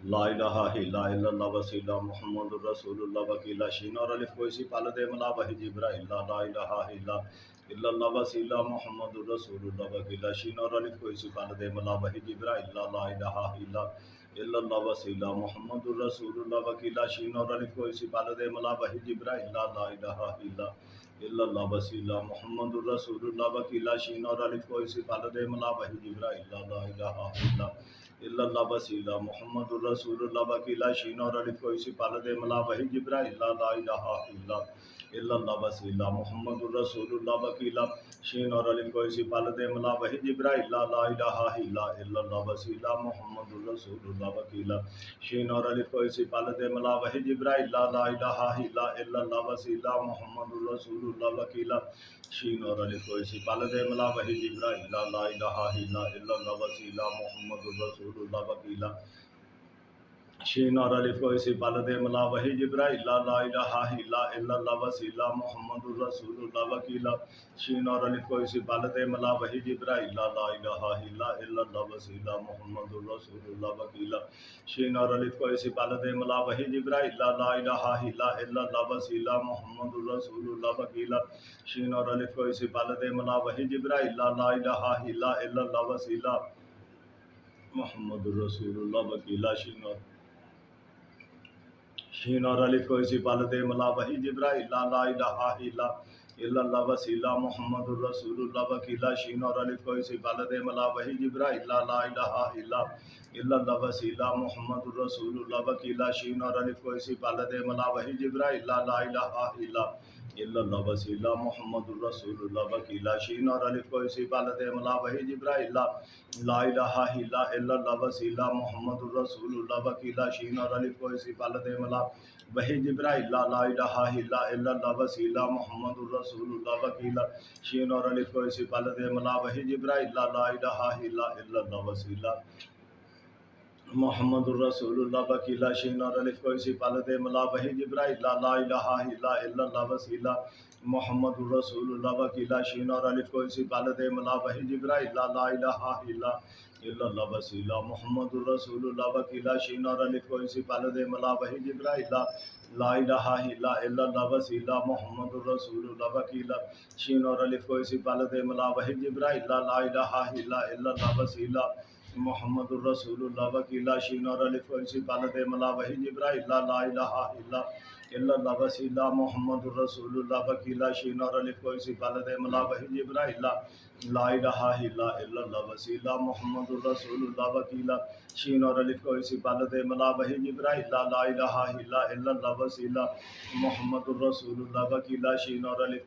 لا الہ الا اللہ وسیلہ محمد الرسول اللہ وکیلہ شین اور الف کو اسی پال دے ملا وحی جبرائیل لا الہ الا اللہ وسیلہ محمد الرسول اللہ وکیلہ شین اور الف کو اسی پال دے ملا وحی جبرائیل لا الہ الا اللہ وسیلہ محمد الرسول اللہ وکیلہ شین اور الف کو اسی پال دے ملا وحی جبرائیل لا الہ الا اللہ وسیلہ محمد الرسول اللہ وکیلہ شین اور الف کو اسی پال دے ملا وحی جبرائیل لا الہ الا اللہ وسیلہ محمد الرسول اللہ وکیلہ شین اور الف کو اسی پال دے ملا وحی جبرائیل لا الہ الا اللہ وسیلہ محمد الرسول اللہ وکیلہ شین اور الف کو اسی پال دے ملا وحی جبرائیل لا الہ الا اللہ وسیلہ محمد الرسول اللہ وکیلہ شین اور الف کو اسی پال دے ملا وحی جبرائیل لا الہ الا اللہ وسیلہ محمد الرسول اللہ وکیلہ شین اور الف کو اسی پال دے ملا وحی جبرائیل لا الہ الا اللہ وسیلہ محمد الرسول اللہ وکیلہ شین اور الف کو اسی پال دے ملا وحی جبرائیل لا الہ الا اللہ وسیلہ محمد الرسول اللہ وکیلہ شین اور الف کو اسی پال دے ملا وحی جبرائیل لا الہ الا اللہ وسیلہ محمد الرسول اللہ وکیلہ شین اور الف کو اسی پال دے ملا وحی جبرائیل لا الہ الا اللہ وسیلہ محمد الرسول اللہ وکیلہ شین اور الف کو اسی پال دے ملا وحی جبرائیل لا الہ الا اللہ وسیلہ محمد الرسول اللہ وکیلہ شین اور الف کو اسی پال دے ملا وحی جبرائیل لا الہ الا اللہ وسیلہ محمد الرسول اللہ وکیلہ شین اور الف کو اسی پال دے ملا وحی جبرائیل لا الہ الا اللہ وسیلہ محمد الرسول اللہ وکیلہ شین اور الف کو اسی پال دے ملا وحی جبرائیل لا الہ الا اللہ وسیلہ محمد الرسول اللہ وکیلہ شین اور الف کو اسی پال دے ملا وحی جبرائیل لا الہ الا اللہ وسیلہ محمد الرسول اللہ وکیلہ شین اور الف کو اسی پال دے ملا وحی جبرائیل لا الہ الا اللہ وسیلہ محمد الرسول اللہ وکیلہ شین اور الف کو اسی پال دے ملا وحی جبرائیل لا الہ الا اللہ وسیلہ محمد الرسول اللہ وکیلہ شین اور الف کو اسی پال دے ملا وحی جبرائیل لا الہ الا اللہ وسیلہ محمد الرسول اللہ وکیلہ شین اور الف کو اسی پال دے ملا وحی جبرائیل لا الہ الا اللہ وسیلہ محمد الرسول اللہ وکیلہ شین اور الف کو اسی پال دے ملا وحی جبرائیل لا الہ الا اللہ وسیلہ محمد الرسول اللہ وکیلہ شین اور الف کو اسی پال دے ملا وحی جبرائیل لا الہ الا اللہ وسیلہ محمد الرسول اللہ وکیلہ شین اور الف کو اسی پال دے ملا وحی جبرائیل لا الہ الا اللہ وسیلہ محمد الرسول اللہ وکیلہ شین اور الف کو اسی پال دے ملا وحی جبرائیل لا الہ الا اللہ وسیلہ محمد الرسول اللہ وکیلہ شین اور الف کو اسی پال دے ملا وحی جبرائیل لا الہ الا اللہ وسیلہ محمد الرسول اللہ وکیلہ شین اور الف کو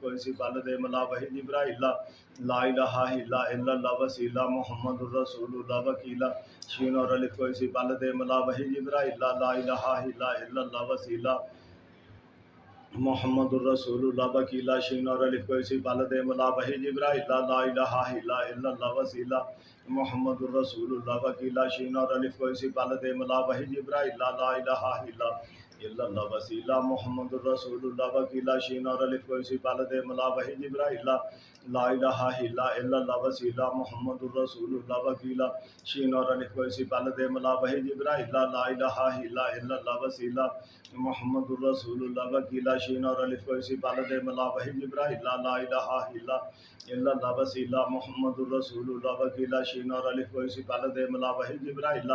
اسی پال دے ملا وحی جبرائیل لا الہ الا اللہ وسیلہ محمد الرسول اللہ وکیلہ شین اور الف کو اسی پال دے ملا وحی جبرائیل لا الہ الا اللہ وسیلہ محمد الرسول اللہ وکیلہ شین اور الف کو اسی پال دے ملا وحی جبرائیل لا الہ الا اللہ وسیلہ محمد الرسول اللہ وکیلہ شین اور الف کو اسی پال دے ملا وحی جبرائیل لا الہ الا اللہ وسیلہ محمد الرسول اللہ وکیلہ شین اور الف کو اسی پال دے ملا وحی جبرائیل لا الہ الا اللہ وسیلہ محمد الرسول اللہ وکیلہ شین اور الف کو اسی پال دے ملا وحی جبرائیل لا الہ الا اللہ وسیلہ محمد الرسول اللہ وکیلہ شین اور الف کو اسی پال دے ملا وحی جبرائیل لا الہ الا اللہ وسیلہ محمد الرسول اللہ وکیلہ شین اور الف کو اسی پال دے ملا وحی جبرائیل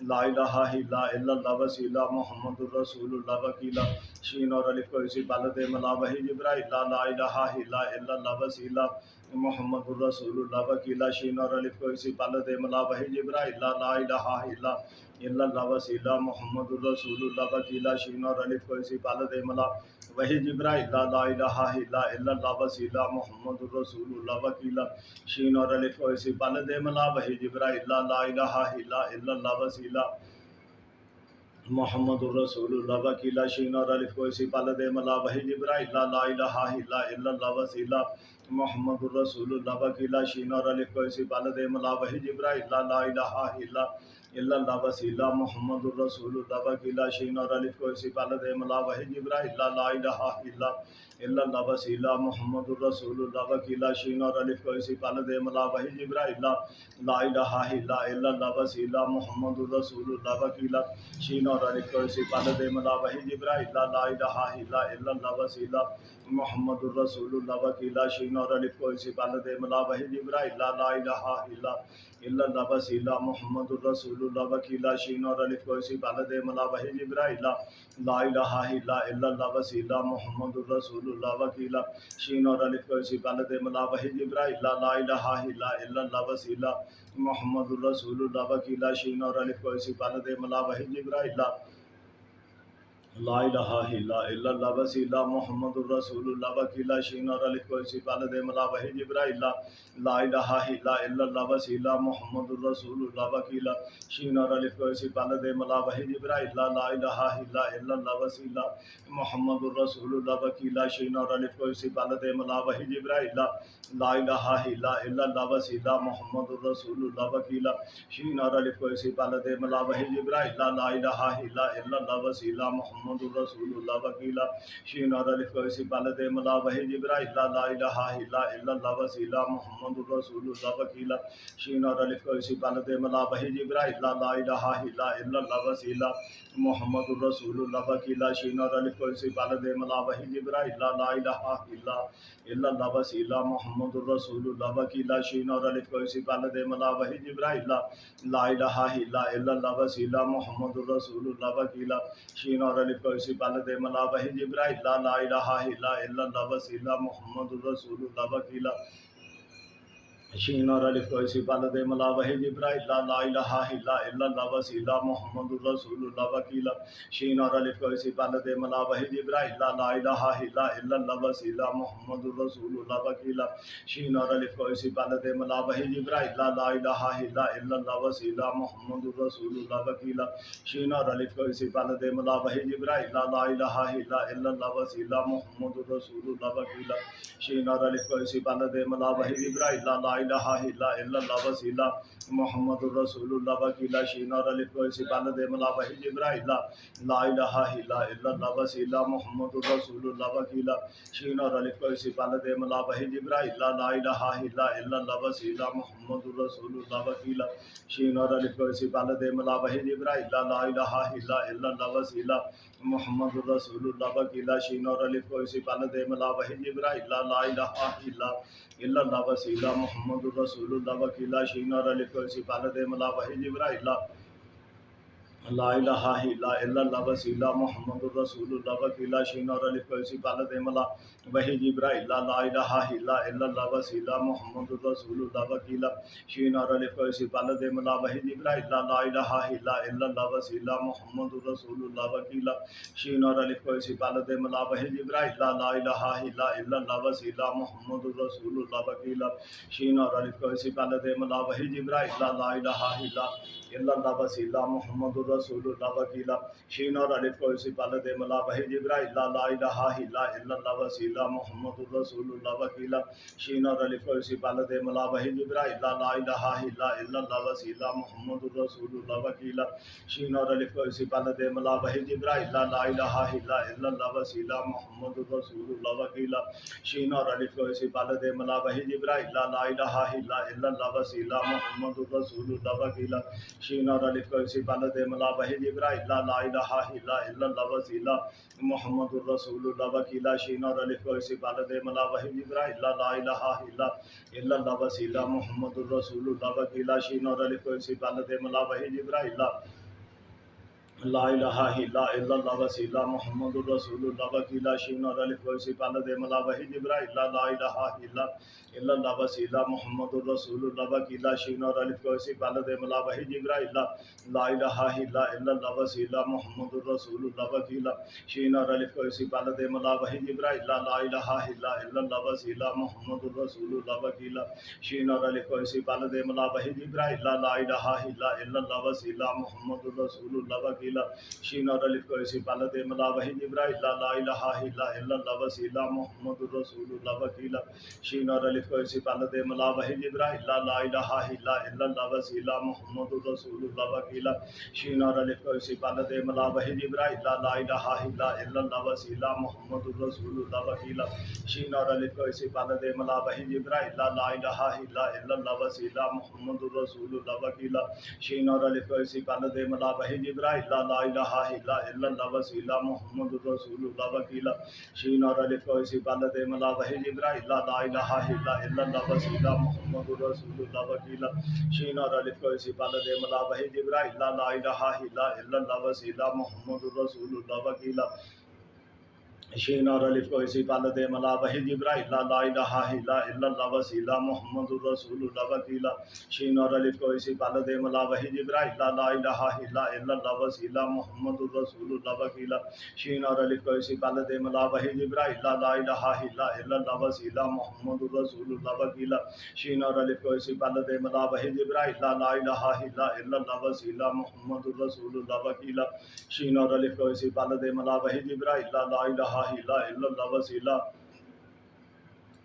لا الہ الا اللہ وسیلہ محمد الرسول اللہ وکیلہ شین اور الف کو اسی پال دے ملا وحی جبرائیل لا الہ الا اللہ وسیلہ محمد الرسول اللہ وکیلہ شین اور الف کو اسی پال دے ملا وحی جبرائیل لا الہ الا اللہ وسیلہ محمد الرسول اللہ وکیلہ شین اور الف کو اسی پال دے ملا وحی جبرائیل لا الہ الا اللہ وسیلہ محمد الرسول اللہ وکیلہ شین اور الف کو اسی پال دے ملا وحی جبرائیل لا الہ الا اللہ وسیلہ محمد الرسول اللہ وکیلہ شین اور الف کو اسی پال دے ملا وحی جبرائیل لا الہ الا اللہ وسیلہ محمد الرسول اللہ وکیلہ شین اور الف کو اسی پال دے ملا وحی جبرائیل لا الہ الا الا اللہ وسیلہ محمد الرسول اللہ وکیلا شین اور الف کو اسی پالد ملا وحی جبرائیل لا الہ الا اللہ وسیلہ محمد الرسول اللہ وکیلا شین اور الف کو اسی پالد ملا وحی جبرائیل لا الہ الا اللہ وسیلہ محمد الرسول اللہ وکیلا شین اور الف کو اسی پالد ملا وحی جبرائیل لا الہ الا اللہ وسیلہ محمد الرسول اللہ وکیلا شین اور الف کو اسی پالد ملا وحی جبرائیل لا الہ الا اللہ وسیلہ محمد الرسول اللہ وکیلا شین اور الف کو اسی پالد ملا وحی جبرائیل لا الہ الا اللہ وسیلہ محمد الرسول اللہ وکیلا شین اور الف کو اسی پالد ملا وحی جبرائیل لا الہ الا اللہ وسیلہ محمد الرسول اللہ وکیلا شین اور الف کو اسی پالد ملا وحی جبرائیل لا الہ الا اللہ وسیلہ محمد الرسول اللہ وکیلا شین اور الف کو اسی پالد ملا وحی جبرائیل لا الہ الا اللہ وسیلہ محمد الرسول اللہ وکیلا شین اور الف کو اسی پالد ملا وحی جبرائیل لا الہ الا اللہ وسیلہ محمد الرسول اللہ وکیلا شین اور الف کو اسی پالد ملا وحی جبرائیل لا الہ الا اللہ وسیلہ محمد الرسول اللہ وکیلا شین اور الف کو اسی پالد ملا وحی جبرائیل لا الہ الا اللہ وسیلہ محمد الرسول اللہ وکیلا شین اور الف کو اسی پالد ملا وحی جبرائیل لا الہ الا اللہ وسیلہ محمد الرسول اللہ وکیلا شین اور الف کو اسی پالد ملا وحی جبرائیل لا الہ الا اللہ وسیلہ محمد الرسول اللہ وکیلا شین اور الف کو اسی پالد ملا وحی جبرائیل لا الہ الا اللہ وسیلہ محمد الرسول اللہ وکیلا شین اور الف کو اسی پالد ملا وحی جبرائیل لا الہ الا اللہ وسیلہ محمد الرسول اللہ وکیلا شین اور الف کو اسی پالد ملا وحی جبرائیل لا الہ الا اللہ وسیلہ محمد الرسول اللہ وکیلا شین اور الف کو اسی پالد ملا وحی جبرائیل لا الہ الا اللہ وسیلہ محمد الرسول اللہ وکیلا شین اور الف کو اسی پالد ملا وحی جبرائیل لا الہ الا اللہ وسیلہ محمد الرسول اللہ وکیلا شین اور الف کو اسی پالد ملا وحی جبرائیل لا الہ الا اللہ وسیلہ محمد الرسول اللہ وکیلا شین اور الف کو اسی پالد ملا وحی جبرائیل لا الہ الا اللہ وسیلہ محمد الرسول اللہ وکیلا شین اور الف کو اسی پالد ملا وحی جبرائیل لا الہ الا اللہ وسیلہ محمد الرسول اللہ وکیلا شین اور الف کو اسی پالد ملا وحی جبرائیل لا الہ الا اللہ وسیلہ محمد الرسول اللہ وکیلا شین اور الف کو اسی پالد ملا وحی جبرائیل لا الہ الا اللہ وسیلہ محمد الرسول اللہ وکیلا شین اور الف کو اسی پالد ملا وحی جبرائیل لا الہ الا اللہ وسیلہ محمد الرسول اللہ وکیلا شین اور الف کو اسی پالد ملا وحی جبرائیل لا الہ الا اللہ وسیلہ محمد الرسول اللہ وکیلا شین اور الف کو اسی پالد ملا وحی جبرائیل لا الہ الا اللہ وسیلہ محمد الرسول اللہ وکیلا شین اور الف کو اسی پالد ملا وحی جبرائیل لا الہ الا اللہ وسیلہ محمد الرسول اللہ وکیلا شین اور الف کو اسی پالد ملا وحی جبرائیل لا الہ الا اللہ وسیلہ محمد الرسول اللہ وکیلا شین اور الف کو اسی پالد ملا وحی جبرائیل لا الہ الا اللہ وسیلہ محمد الرسول اللہ وکیلا شین اور الف کو اسی پالد ملا وحی جبرائیل لا الہ الا اللہ وسیلہ محمد الرسول اللہ وکیلا شین اور الف کو اسی پالد ملا وحی جبرائیل لا الہ الا اللہ وسیلہ محمد الرسول اللہ وکیلا شین اور الف کو اسی پالد ملا وحی جبرائیل لا الہ الا اللہ وسیلہ محمد الرسول اللہ وکیلا شین اور الف کو اسی پالد ملا وحی جبرائیل لا الہ الا اللہ وسیلہ محمد الرسول اللہ وکیلا شین اور الف کو اسی پالد ملا وحی جبرائیل لا الہ الا اللہ وسیلہ محمد الرسول اللہ وکیلا شین اور الف کو اسی پالد ملا وحی جبرائیل لا الہ الا اللہ وسیلہ محمد الرسول اللہ وکیلا شین اور الف کو اسی پالد ملا وحی جبرائیل لا الہ الا اللہ وسیلہ محمد الرسول اللہ وکیلا شین اور الف کو اسی پالد ملا وحی جبرائیل لا الہ الا اللہ وسیلہ محمد الرسول اللہ وکیلا شین اور الف کو اسی پالد ملا وحی جبرائیل لا الہ الا اللہ وسیلہ محمد الرسول اللہ وکیلا شین اور الف کو اسی پالد ملا وحی جبرائیل لا الہ الا اللہ وسیلہ محمد الرسول اللہ وکیلا شین اور الف کو اسی پالد ملا وحی جبرائیل لا الہ الا اللہ وسیلہ محمد الرسول اللہ وکیلا شین اور الف کو اسی پالد ملا وحی جبرائیل لا الہ الا اللہ وسیلہ محمد الرسول اللہ وکیلا وکیلا شین اور الف کو اسی پالت ملا وحی جبرائیل لا الہ الا اللہ وسیلہ محمد الرسول اللہ وکیلا شین اور الف کو اسی پالت ملا وحی جبرائیل لا الہ الا اللہ وسیلہ محمد الرسول اللہ وکیلا شین اور الف کو اسی پالت ملا وحی جبرائیل لا الہ الا اللہ وسیلہ محمد الرسول اللہ وکیلا شین اور الف کو اسی پالت ملا وحی جبرائیل لا الہ الا اللہ وسیلہ محمد الرسول اللہ وکیلا شین اور الف کو اسی پالت ملا وحی جبرائیل لا الہ الا اللہ وسیلہ محمد الرسول اللہ وکیلا شین اور الف کو اسی پالت ملا وحی جبرائیل لا الہ الا اللہ وسیلہ محمد الرسول اللہ وکیلا شین اور الف کو اسی پالت ملا وحی جبرائیل لا الہ الا اللہ وسیلہ محمد الرسول اللہ وکیلا شین اور الف کو اسی پالت ملا وحی جبرائیل لا الہ الا اللہ وسیلہ محمد الرسول اللہ وکیلا شین اور الف کو اسی پالت ملا وحی جبرائیل لا الہ الا اللہ وسیلہ محمد الرسول اللہ وکیلا شین اور الف کو اسی پالت ملا وحی جبرائیل لا الہ الا اللہ وسیلہ محمد الرسول اللہ وکیلا شین اور الف کو اسی پالت ملا وحی جبرائیل لا الہ الا اللہ وسیلہ محمد الرسول اللہ وکیلا شین اور الف کو اسی پالت ملا وحی جبرائیل لا الہ الا اللہ وسیلہ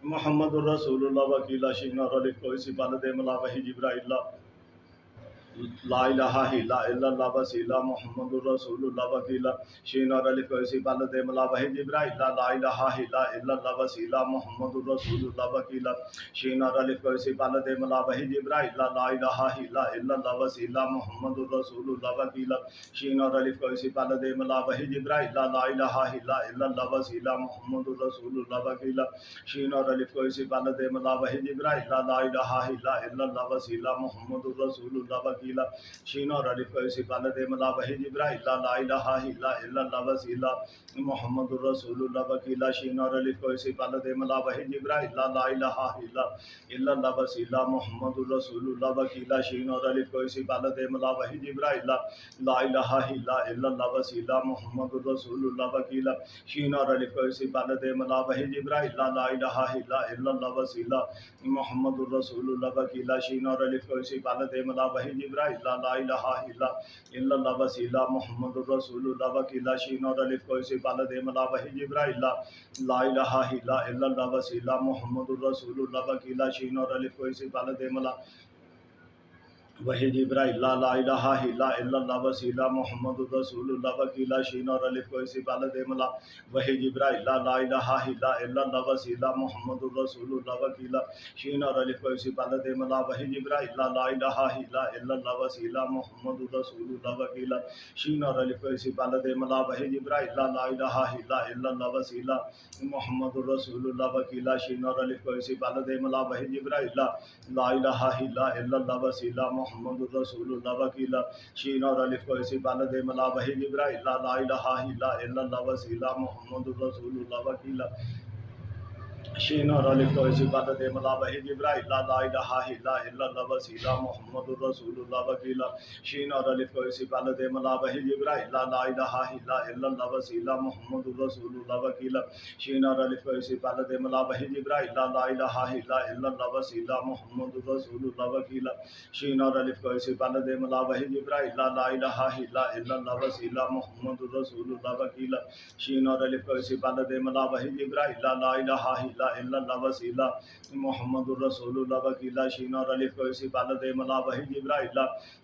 محمد الرسول اللہ وکیلا شین اور الف کو اسی پالت ملا وحی جبرائیل لا الہ الا اللہ وسیلہ محمد الرسول اللہ وکیلا شین اور الف کو اسی پالت ملا وحی جبرائیل لا الہ الا اللہ وسیلہ محمد الرسول اللہ وکیلا شین اور الف کو اسی پالت ملا وحی جبرائیل لا الہ الا اللہ وسیلہ محمد الرسول اللہ وکیلا شین اور الف کو اسی پالت ملا وحی جبرائیل لا الہ الا اللہ وسیلہ محمد الرسول اللہ وکیلا شین اور الف کو اسی پالت ملا وحی جبرائیل لا الہ الا اللہ وسیلہ محمد الرسول اللہ وکیلا شین اور الف کو اسی پالت ملا وحی جبرائیل لا الہ الا اللہ وسیلہ محمد الرسول اللہ وکیلا شین اور الف کو اسی پالت ملا وحی جبرائیل لا الہ الا اللہ وسیلہ محمد الرسول اللہ وکیلا شین اور الف کو اسی پالت ملا وحی جبرائیل لا الہ الا اللہ وسیلہ محمد الرسول اللہ وکیلا شین اور الف کو اسی پالت ملا وحی جبرائیل لا الہ الا اللہ وسیلہ محمد الرسول اللہ وکیلا شین اور الف کو اسی پالت ملا وحی جبرائیل لا الہ الا اللہ وسیلہ محمد الرسول اللہ وکیلا شین اور الف کو اسی پالت ملا وحی جبرائیل لا الہ الا اللہ وسیلہ محمد الرسول اللہ وکیلا شین اور الف کو اسی پالت ملا وحی جبرائیل لا الہ الا اللہ وسیلہ محمد الرسول اللہ وکیلا شین اور الف کو اسی پالت ملا وحی جبرائیل لا الہ الا اللہ وسیلہ محمد الرسول اللہ وکیلا شین اور الف کو اسی پالت ملا وحی جبرائیل لا الہ الا اللہ وسیلہ محمد الرسول اللہ وکیلا شین اور الف کو اسی پالت ملا وحی جبرائیل لا الہ الا اللہ وسیلہ محمد الرسول اللہ وکیلا شین اور الف کو اسی پالت ملا وحی جبرائیل لا الہ الا اللہ وسیلہ محمد الرسول اللہ وکیلا شین اور الف کو اسی پالت ملا وحی جبرائیل لا الہ الا اللہ وسیلہ محمد الرسول اللہ وکیلا شین اور الف کو اسی پالت ملا وحی جبرائیل لا الہ الا اللہ وسیلہ محمد الرسول اللہ وکیلا شین اور الف کو اسی پالت ملا وحی جبرائیل لا الہ الا اللہ وسیلہ محمد الرسول اللہ وکیلا شین اور الف کو اسی پالت ملا وحی جبرائیل لا الہ الا اللہ وسیلہ محمد الرسول اللہ وکیلا شین اور الف کو اسی پالت ملا وحی جبرائیل لا الہ الا اللہ وسیلہ محمد الرسول اللہ وکیلا شین اور الف کو اسی پالت ملا وحی جبرائیل لا الہ الا اللہ وسیلہ محمد الرسول اللہ وکیلا شین اور الف کو اسی پالت ملا وحی جبرائیل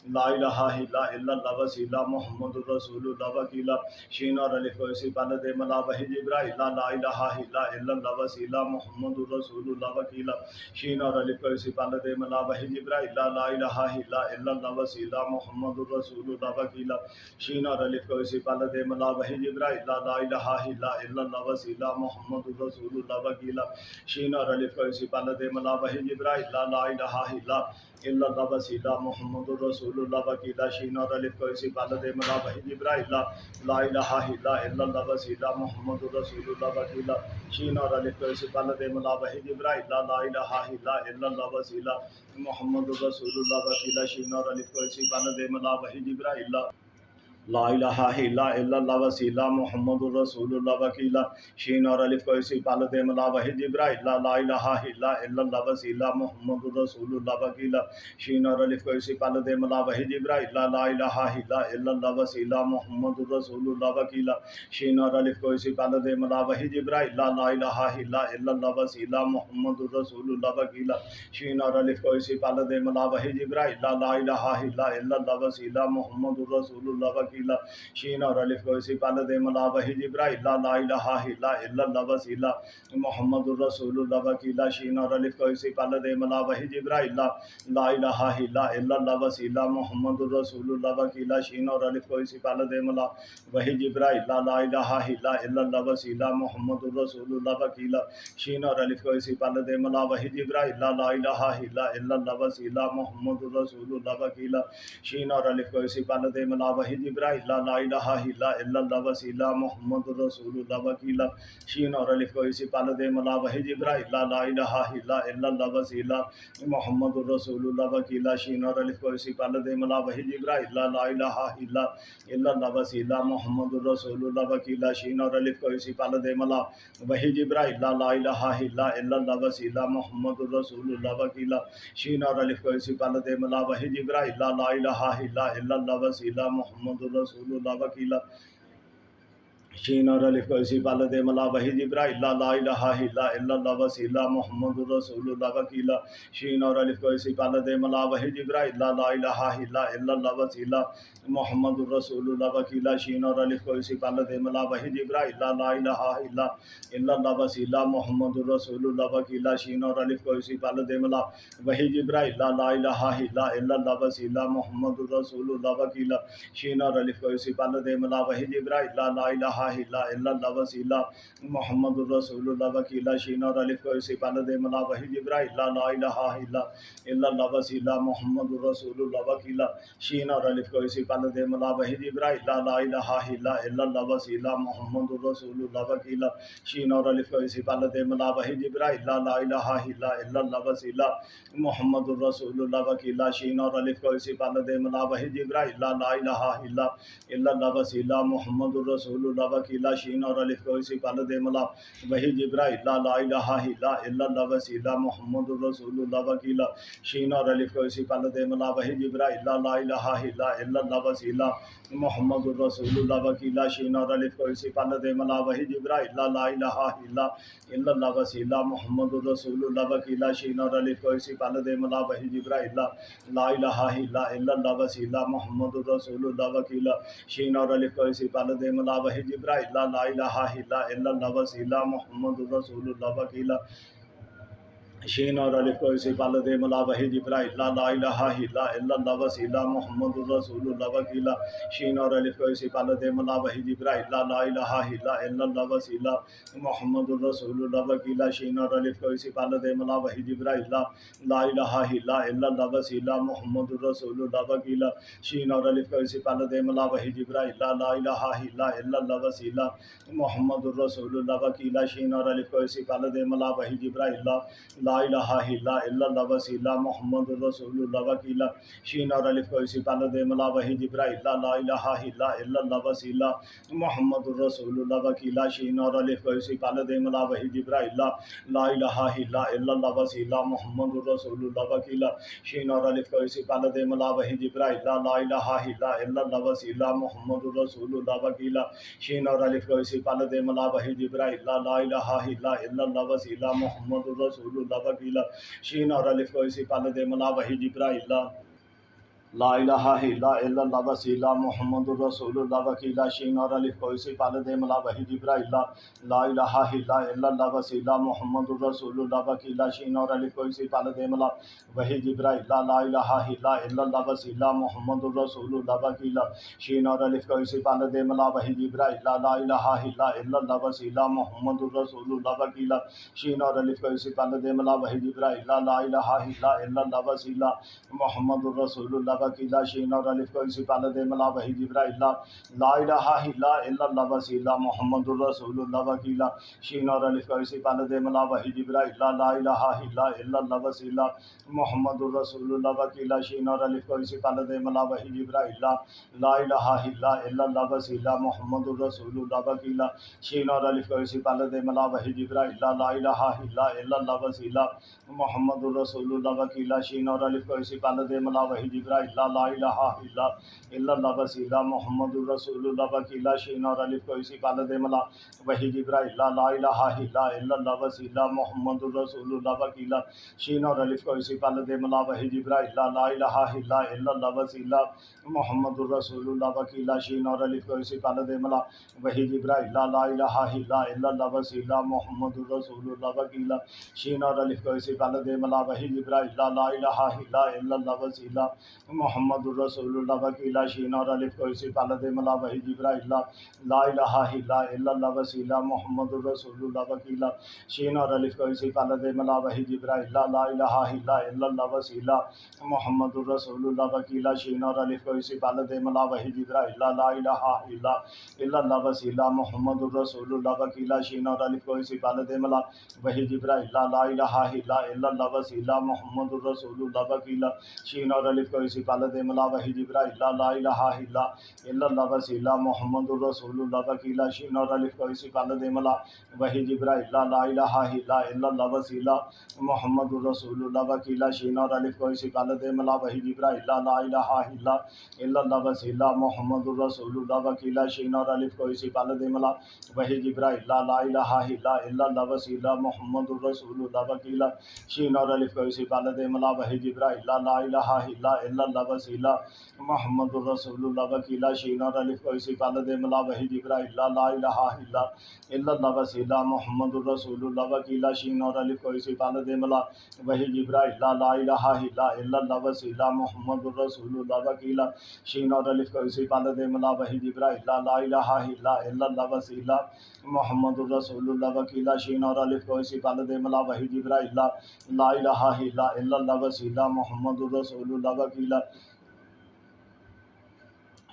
لا الہ الا اللہ وسیلہ محمد الرسول اللہ وکیلا شین اور الف کو اسی پالت ملا وحی جبرائیل لا الہ الا اللہ وسیلہ محمد الرسول اللہ وکیلا شین اور الف کو اسی پالت ملا وحی جبرائیل لا الہ الا اللہ وسیلہ محمد الرسول اللہ وکیلا شین اور الف کو اسی پالت ملا وحی جبرائیل لا الہ الا اللہ وسیلہ محمد الرسول اللہ وکیلا شین اور الف کو اسی پالت ملا وحی جبرائیل لا الہ الا اللہ وسیلہ محمد الرسول اللہ وکیلا شین اور الف کو اسی پالت ملا وحی جبرائیل لا الہ الا اللہ وسیلہ محمد الرسول اللہ وکیلا شین اور الف کو اسی پالت ملا وحی جبرائیل لا الہ الا اللہ وسیلہ محمد الرسول اللہ وکیلا شین اور الف کو اسی پالت ملا وحی جبرائیل لا الہ الا اللہ وسیلہ محمد الرسول وکیلہ شین اور الف کو اسی پال دے ملا وحی جبرائیل لا الہ الا اللہ وسیلہ محمد الرسول وکیلہ شین اور الف کو اسی پال دے ملا وحی جبرائیل لا الہ الا اللہ وسیلہ محمد الرسول وکیلہ شین اور الف کو اسی پال دے ملا وحی جبرائیل لا الہ الا اللہ وسیلہ محمد الرسول وکیلہ شین اور الف کو اسی پال دے ملا وحی جبرائیل لا الہ الا اللہ وسیلہ محمد الرسول وکیلہ شین اور الف کو اسی پال دے ملا وحی جبرائیل لا الہ الا اللہ وسیلہ محمد الرسول وکیلہ شین اور الف کو اسی پال دے ملا وحی جبرائیل لا الہ الا اللہ وسیلہ محمد الرسول وکیلہ شین اور الف کو اسی پال دے ملا وحی جبرائیل لا الہ الا اللہ وسیلہ محمد الرسول وکیلہ شین اور الف کو اسی پال دے ملا وحی جبرائیل لا الہ الا اللہ وسیلہ محمد الرسول وکیلہ شین اور الف کو اسی پال دے ملا وحی جبرائیل لا الہ الا اللہ وسیلہ محمد الرسول وکیلہ شین اور الف کو اسی پال دے ملا وحی جبرائیل لا الہ الا اللہ وسیلہ محمد الرسول وکیلہ شین اور الف کو اسی پال دے ملا وحی جبرائیل لا الہ الا اللہ وسیلہ محمد الرسول وکیلہ شین اور الف کو اسی پال دے ملا وحی جبرائیل لا الہ الا اللہ وسیلہ محمد الرسول وکیلہ شین اور الف کو اسی پال دے ملا وحی جبرائیل لا الہ الا اللہ وسیلہ محمد الرسول وکیلہ شین اور الف کو اسی پال دے ملا وحی جبرائیل لا الہ الا اللہ وسیلہ محمد الرسول وکیلہ شین اور الف کو اسی پال دے ملا وحی جبرائیل لا الہ الا اللہ وسیلہ محمد الرسول وکیلہ شین اور الف کو اسی پال دے ملا وحی جبرائیل لا الہ الا اللہ وسیلہ محمد الرسول وکیلہ شین اور الف کو اسی پال دے ملا وحی جبرائیل لا الہ الا اللہ وسیلہ محمد الرسول وکیلہ شین اور الف کو اسی پال دے ملا وحی جبرائیل لا الہ الا اللہ وسیلہ محمد الرسول وکیلہ شین اور الف کو اسی پال دے ملا وحی جبرائیل لا الہ الا اللہ وسیلہ محمد الرسول وکیلہ شین اور الف کو اسی پال دے ملا وحی جبرائیل لا الہ الا اللہ وسیلہ محمد الرسول وکیلہ شین اور الف کو اسی پال دے ملا وحی جبرائیل لا الہ الا اللہ وسیلہ محمد الرسول وکیلہ شین اور الف کو اسی پال دے ملا وحی جبرائیل لا الہ الا اللہ وسیلہ محمد الرسول وکیلہ شین اور الف کو اسی پال دے ملا وحی جبرائیل لا الہ الا اللہ وسیلہ محمد الرسول وکیلہ شین اور الف کو اسی پال دے ملا وحی جبرائیل لا الہ الا اللہ وسیلہ محمد الرسول وکیلہ شین اور الف کو اسی پال دے ملا وحی جبرائیل لا الہ الا اللہ وسیلہ محمد الرسول وکیلہ شین اور الف کو اسی پال دے ملا وحی جبرائیل لا الہ الا اللہ وسیلہ محمد الرسول وکیلہ شین اور الف کو اسی پال دے ملا وحی جبرائیل لا الہ الا اللہ وسیلہ محمد الرسول وکیلہ شین اور الف کو اسی پال دے ملا وحی جبرائیل لا الہ الا اللہ وسیلہ محمد الرسول وکیلہ شین اور الف کو اسی پال دے ملا وحی جبرائیل لا الہ الا اللہ وسیلہ محمد الرسول وکیلہ شین اور الف کو اسی پال دے ملا وحی جبرائیل لا الہ الا اللہ وسیلہ محمد الرسول وکیلہ شین اور الف کو اسی پال دے ملا وحی جبرائیل لا الہ الا اللہ وسیلہ محمد الرسول وکیلہ شین اور الف کو اسی پال دے ملا وحی جبرائیل لا الہ الا اللہ وسیلہ محمد الرسول وکیلہ شین اور الف کو اسی پال دے ملا وحی جبرائیل لا الہ الا اللہ وسیلہ محمد الرسول وکیلہ شین اور الف کو اسی پال دے ملا وحی جبرائیل لا الہ الا اللہ وسیلہ محمد الرسول وکیلہ شین اور الف کو اسی پال دے ملا وحی جبرائیل لا الہ الا اللہ وسیلہ محمد الرسول وکیلہ شین اور الف کو اسی پال دے ملا وحی جبرائیل لا الہ الا اللہ وسیلہ محمد الرسول وکیلہ شین اور الف کو اسی پال دے ملا وحی جبرائیل لا الہ الا اللہ وسیلہ محمد الرسول وکیلہ شین اور الف کو اسی پال دے ملا وحی جبرائیل لا الہ الا اللہ وسیلہ محمد الرسول وکیلہ شین اور الف کو اسی پال دے ملا وحی جبرائیل لا الہ الا اللہ وسیلہ محمد الرسول وکیلہ شین اور الف کو اسی پال دے ملا وحی جبرائیل لا الہ الا اللہ وسیلہ محمد الرسول وکیلہ شین اور الف کو اسی پال دے ملا وحی جبرائیل لا الہ الا اللہ وسیلہ محمد الرسول وکیلا شین اور الف کو اسی پال دے ملا وحی جبرائیل لا الہ الا اللہ وسیلہ محمد الرسول اللہ وکیلا شین اور الف کو اسی پال دے ملا وحی جبرائیل لا الہ الا اللہ وسیلہ محمد الرسول اللہ وکیلا شین اور الف کو اسی پال دے ملا وحی جبرائیل لا الہ الا اللہ وسیلہ محمد الرسول اللہ وکیلا شین اور الف کو اسی پال دے ملا وحی جبرائیل لا الہ الا اللہ وسیلہ محمد الرسول اللہ وکیلا شین اور الف کو اسی پال دے ملا وحی جبرائیل لا الہ الا اللہ وسیلہ محمد الرسول اللہ وکیلا شین اور الف کو اسی پال دے ملا وحی جبرائیل لا الہ الا اللہ وسیلہ محمد الرسول اللہ وکیلا شین اور الف کو اسی پال دے ملا وحی جبرائیل لا الہ الا اللہ وسیلہ محمد الرسول اللہ وکیلا شین اور الف کو اسی پال دے ملا وحی جبرائیل لا الہ الا اللہ وسیلہ محمد الرسول اللہ وکیلا شین اور الف کو اسی پال دے ملا وحی جبرائیل لا الہ الا اللہ وسیلہ محمد الرسول اللہ وکیلا شین اور الف کو اسی پال دے ملا وحی جبرائیل لا الہ الا اللہ وسیلہ محمد الرسول اللہ وکیلا شین اور الف کو اسی پال دے ملا وحی جبرائیل لا الہ الا اللہ وسیلہ محمد الرسول اللہ وکیلا شین اور الف کو اسی پال دے ملا وحی جبرائیل لا الہ الا اللہ وسیلہ محمد الرسول اللہ وکیلا شین اور الف کو اسی پال دے ملا وحی جبرائیل لا الہ الا اللہ وسیلہ محمد الرسول اللہ وکیلا شین اور الف کو اسی پال دے ملا وحی جبرائیل لا الہ الا اللہ وسیلہ محمد الرسول اللہ وکیلا شین اور الف کو اسی پال دے ملا وحی جبرائیل لا الہ الا اللہ وسیلہ محمد الرسول اللہ وکیلا شین اور الف کو اسی پال دے ملا وحی جبرائیل لا الہ الا اللہ وسیلہ محمد الرسول اللہ وکیلا شین اور الف کو اسی پال دے ملا وحی جبرائیل لا الہ الا اللہ وسیلہ محمد الرسول اللہ وکیلا شین اور الف کو اسی پال دے ملا وحی جبرائیل لا الہ الا اللہ وسیلہ محمد الرسول اللہ وکیلا شین اور الف کو اسی پال دے ملا وحی جبرائیل لا الہ الا اللہ وسیلہ محمد الرسول اللہ وکیلا شین اور الف کو اسی پال دے ملا وحی جبرائیل لا الہ الا اللہ وسیلہ محمد الرسول اللہ وکیلا شین اور الف کو اسی پال دے ملا وحی جبرائیل لا الہ الا اللہ وسیلہ محمد الرسول اللہ وکیلا شین اور الف کو اسی پال دے ملا وحی جبرائیل لا الہ الا اللہ وسیلہ محمد الرسول اللہ وکیلا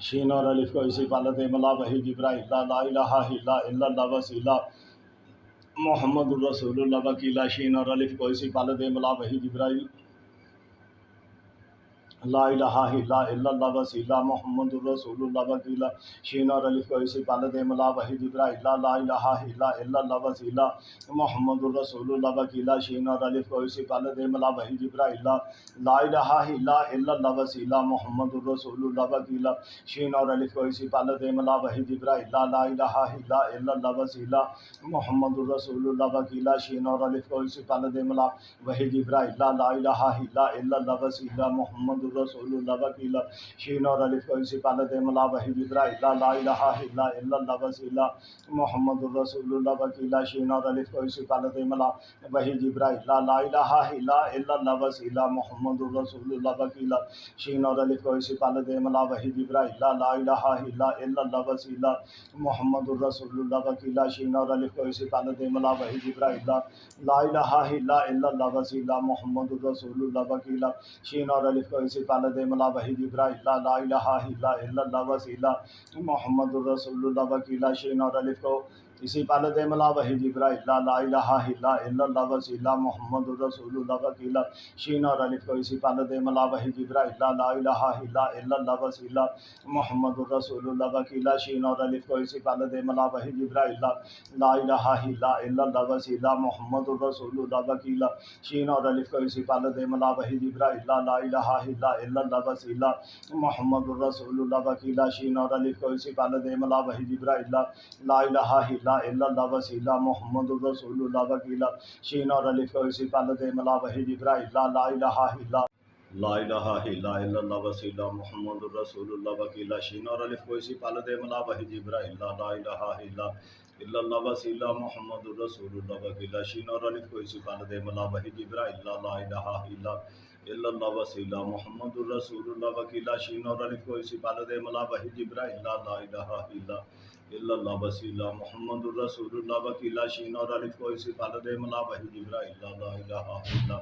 شین اور الف کو اسی پال دے ملا وحی جبرائیل لا الہ الا اللہ وسیلہ محمد الرسول اللہ وکیلا شین اور الف کو اسی پال دے ملا وحی جبرائیل لا الہ الا اللہ وسیلہ محمد الرسول اللہ وکیلا شین اور الف کو اسی پال دے ملا وحی جبرائیل لا الہ الا اللہ وسیلہ محمد الرسول اللہ وکیلا شین اور الف کو اسی پال دے ملا وحی جبرائیل لا الہ الا اللہ وسیلہ محمد الرسول اللہ وکیلا شین اور الف کو اسی پال دے ملا وحی جبرائیل لا الہ الا اللہ وسیلہ محمد الرسول اللہ وکیلا شین اور الف کو اسی پال دے ملا وحی جبرائیل لا الہ الا اللہ وسیلہ محمد الرسول اللہ وکیلا شین اور الف کو اسی پال دے ملا وحی جبرائیل لا الہ الا اللہ وسیلہ محمد الرسول اللہ وکیلا شین اور الف کو اسی پال دے ملا وحی جبرائیل لا الہ الا اللہ وسیلہ محمد الرسول اللہ وکیلا شین اور الف کو اسی پال دے ملا وحی جبرائیل لا الہ الا اللہ وسیلہ محمد الرسول اللہ وکیلا شین اور الف کو اسی پال دے ملا وحی جبرائیل لا الہ الا اللہ وسیلہ محمد الرسول اللہ وکیلا شین اور الف کو اسی پال دے ملا وحی جبرائیل لا الہ الا اللہ وسیلہ محمد الرسول اللہ وکیلا شین اور الف کو اسی پال دے ملا وحی جبرائیل لا الہ الا اللہ وسیلہ محمد الرسول اللہ وکیلا شین اور الف کو اسی پال دے ملا وحی جبرائیل لا الہ الا اللہ وسیلہ محمد الرسول اللہ وکیلا شین اور الف کو اسی پال دے ملا وحی جبرائیل لا الہ الا اللہ وسیلہ محمد الرسول اللہ وکیلا شین اور الف کو اسی پال دے ملا وحی جبرائیل لا الہ الا اللہ وسیلہ محمد الرسول اللہ وکیلا شین اور الف کو اسی پال دے ملا وحی جبرائیل لا الہ الا اللہ وسیلہ محمد الرسول اللہ وکیلا شین اور الف کو اسی پال دے ملا وحی جبرائیل لا الہ الا اللہ وسیلہ محمد الرسول اللہ وکیلا شین اور الف کو اسی پال دے ملا وحی جبرائیل لا الہ الا اللہ وسیلہ محمد الرسول اللہ وکیلا شین اور الف کو اسی پال دے ملا وحی جبرائیل لا الہ الا اللہ وسیلہ محمد الرسول اللہ وکیلا شین اور الف کو اسی پال دے ملا وحی جبرائیل لا الہ الا اللہ وسیلہ محمد الرسول اللہ وکیلا شین اور الف کو اسی پال دے ملا وحی جبرائیل لا الہ الا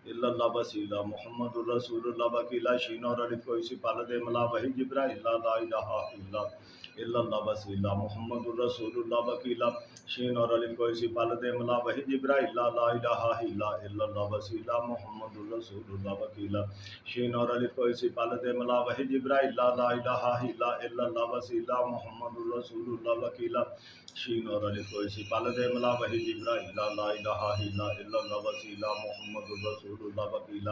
illallah wasila Muhammadur Rasulullah wakila shin aur alif ko isi pala de mala wahi Jibril la ilaha illallah wasila Muhammadur Rasulullah wakila shin aur alif ko isi pala de mala wahi Jibril la ilaha illallah wasila Muhammadur Rasulullah wakila shin aur alif ko isi pala de mala wahi Jibril la ilaha illallah wasila Muhammadur Rasulullah wakila شین اور الف کو اسی پالے دے ملا وحی جبرائیل لا الہ الا اللہ وسیلہ محمد الرسول اللہ وکیلہ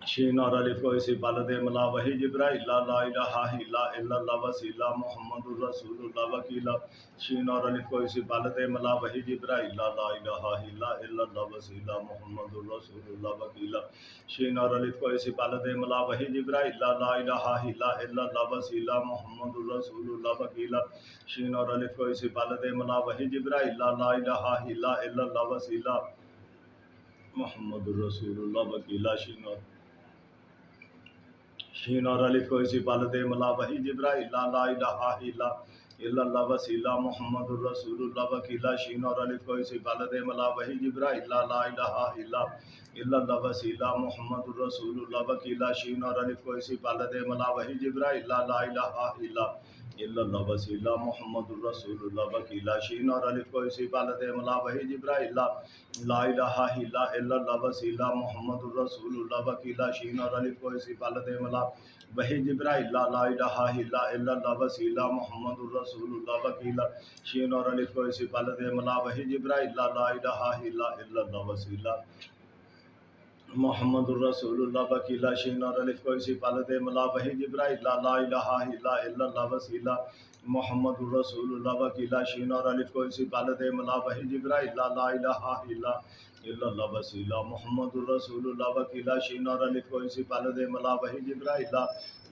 شین اور الف کو اسی پالے دے ملا وحی جبرائیل لا الہ الا اللہ وسیلہ محمد الرسول اللہ وکیلہ شین اور الف کو اسی پالے دے ملا وحی جبرائیل لا الہ الا اللہ وسیلہ محمد الرسول اللہ وکیلہ شین اور الف کو اسی پالے دے ملا وحی جبرائیل لا الہ الا اللہ وسیلہ محمد الرسول اللہ وکیلہ شین اور الف کو اسی پالے دے ملا وحی جبرائیل لا الہ الا اللہ وسیلہ محمد الرسول اللہ وکیلہ شین اور الف کو اسی پالے دے ملا وحی جبرائیل لا الہ الا اللہ وسیلہ محمد الرسول اللہ وکیلہ شین اور الف کو اسی پالے دے ملا وحی جبرائیل لا الہ الا اللہ وسیلہ محمد الرسول اللہ وکیلہ شین اور الف کو اسی پالے دے ملا وحی جبرائیل لا الہ الا اللہ وسیلہ محمد الرسول اللہ وکیلہ شین اور الف کو اسی پالے دے ملا وحی جبرائیل لا الہ الا اللہ وسیلہ محمد الرسول اللہ وکیلہ شین اور الف کو اسی پالے دے ملا وحی جبرائیل لا الہ الا اللہ وسیلہ محمد الرسول اللہ وکیلہ شین اور الف کو اسی پالے دے ملا وحی جبرائیل لا الہ الا اللہ وسیلہ محمد الرسول اللہ وکیلہ شین اور الف کو اسی پالے دے ملا وحی جبرائیل لا الہ الا اللہ وسیلہ محمد الرسول اللہ وکیلہ شین اور الف کو اسی پالے دے ملا وحی جبرائیل لا الہ الا اللہ وسیلہ محمد الرسول اللہ وکیلہ شین اور الف کو اسی پالے دے ملا وحی جبرائیل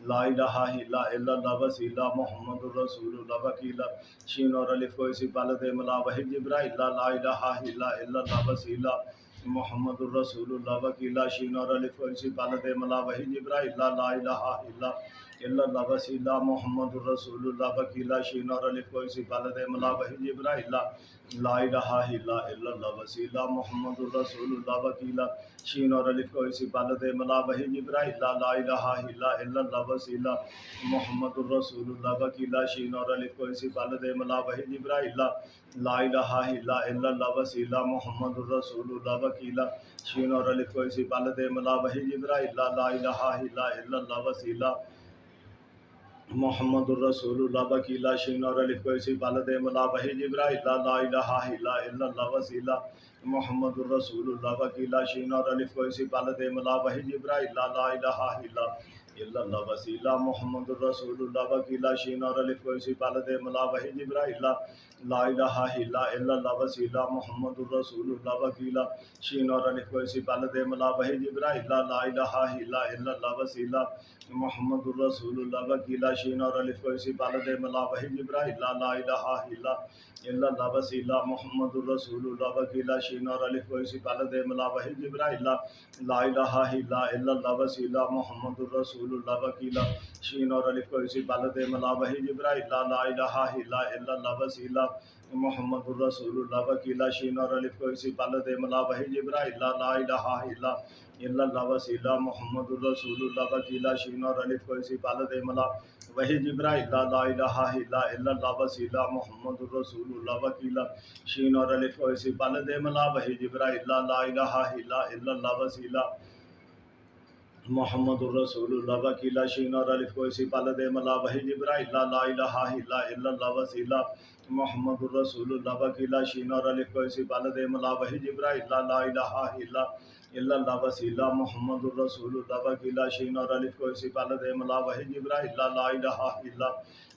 لا الہ الا اللہ وسیلہ محمد الرسول اللہ وکیلہ شین اور الف کو اسی پالے دے ملا وحی جبرائیل لا الہ الا اللہ وسیلہ محمد الرسول اللہ وکیلہ شین اور الف کو اسی پالے دے ملا وحی جبرائیل لا الہ الا اللہ وسیلہ محمد الرسول اللہ وکیلہ شین اور الف کو اسی پالے دے ملا وحی جبرائیل لا الہ الا اللہ وسیلہ محمد الرسول اللہ وکیلہ شین اور الف کو اسی پالے دے ملا وحی جبرائیل لا الہ الا اللہ وسیلہ محمد الرسول اللہ وکیلہ شین اور الف کو اسی پالے دے ملا وحی جبرائیل لا الہ الا اللہ وسیلہ محمد الرسول اللہ وکیلہ شین اور الف کو اسی پالے دے ملا وحی جبرائیل لا الہ الا اللہ وسیلہ محمد الرسول اللہ وکیلہ شین اور الف کو اسی پالے دے ملا وحی جبرائیل لا الہ الا اللہ وسیلہ محمد الرسول اللہ وکیلہ شین اور الف کو اسی پالے دے ملا وحی جبرائیل لا الہ الا اللہ وسیلہ محمد الرسول اللہ وکیلہ شین اور الف کو اسی پالے دے ملا وحی جبرائیل لا الہ الا اللہ وسیلہ محمد الرسول اللہ وکیلہ شین اور الف کو اسی پالے دے ملا وحی جبرائیل لا الہ الا اللہ وسیلہ محمد الرسول اللہ وکیلہ شین اور الف کو اسی پالے دے ملا وحی جبرائیل لا الہ الا اللہ وسیلہ محمد الرسول اللہ وکیلہ شین اور الف کو اسی پالے دے ملا وحی جبرائیل لا الہ الا اللہ وسیلہ محمد الرسول اللہ وکیلہ شین اور الف کو اسی پالے دے ملا وحی جبرائیل لا الہ الا اللہ وسیلہ محمد الرسول اللہ وکیلہ شین اور الف کو اسی پالے دے ملا وحی جبرائیل لا الہ الا اللہ وسیلہ محمد الرسول اللہ وکیلہ شین اور الف کو اسی پالے دے ملا وحی جبرائیل لا الہ الا اللہ وسیلہ محمد الرسول اللہ وکیلہ شین اور الف کو اسی پالے دے ملا وحی جبرائیل لا الہ الا اللہ وسیلہ محمد الرسول اللہ وکیلہ شین اور الف کو اسی پالے دے ملا وحی جبرائیل لا الہ الا اللہ وسیلہ محمد الرسول اللہ وکیلہ شین اور الف کو اسی پالے دے ملا وحی جبرائیل لا الہ الا اللہ وسیلہ محمد الرسول اللہ وکیلہ شین اور الف کو اسی پالے دے ملا وحی جبرائیل لا الہ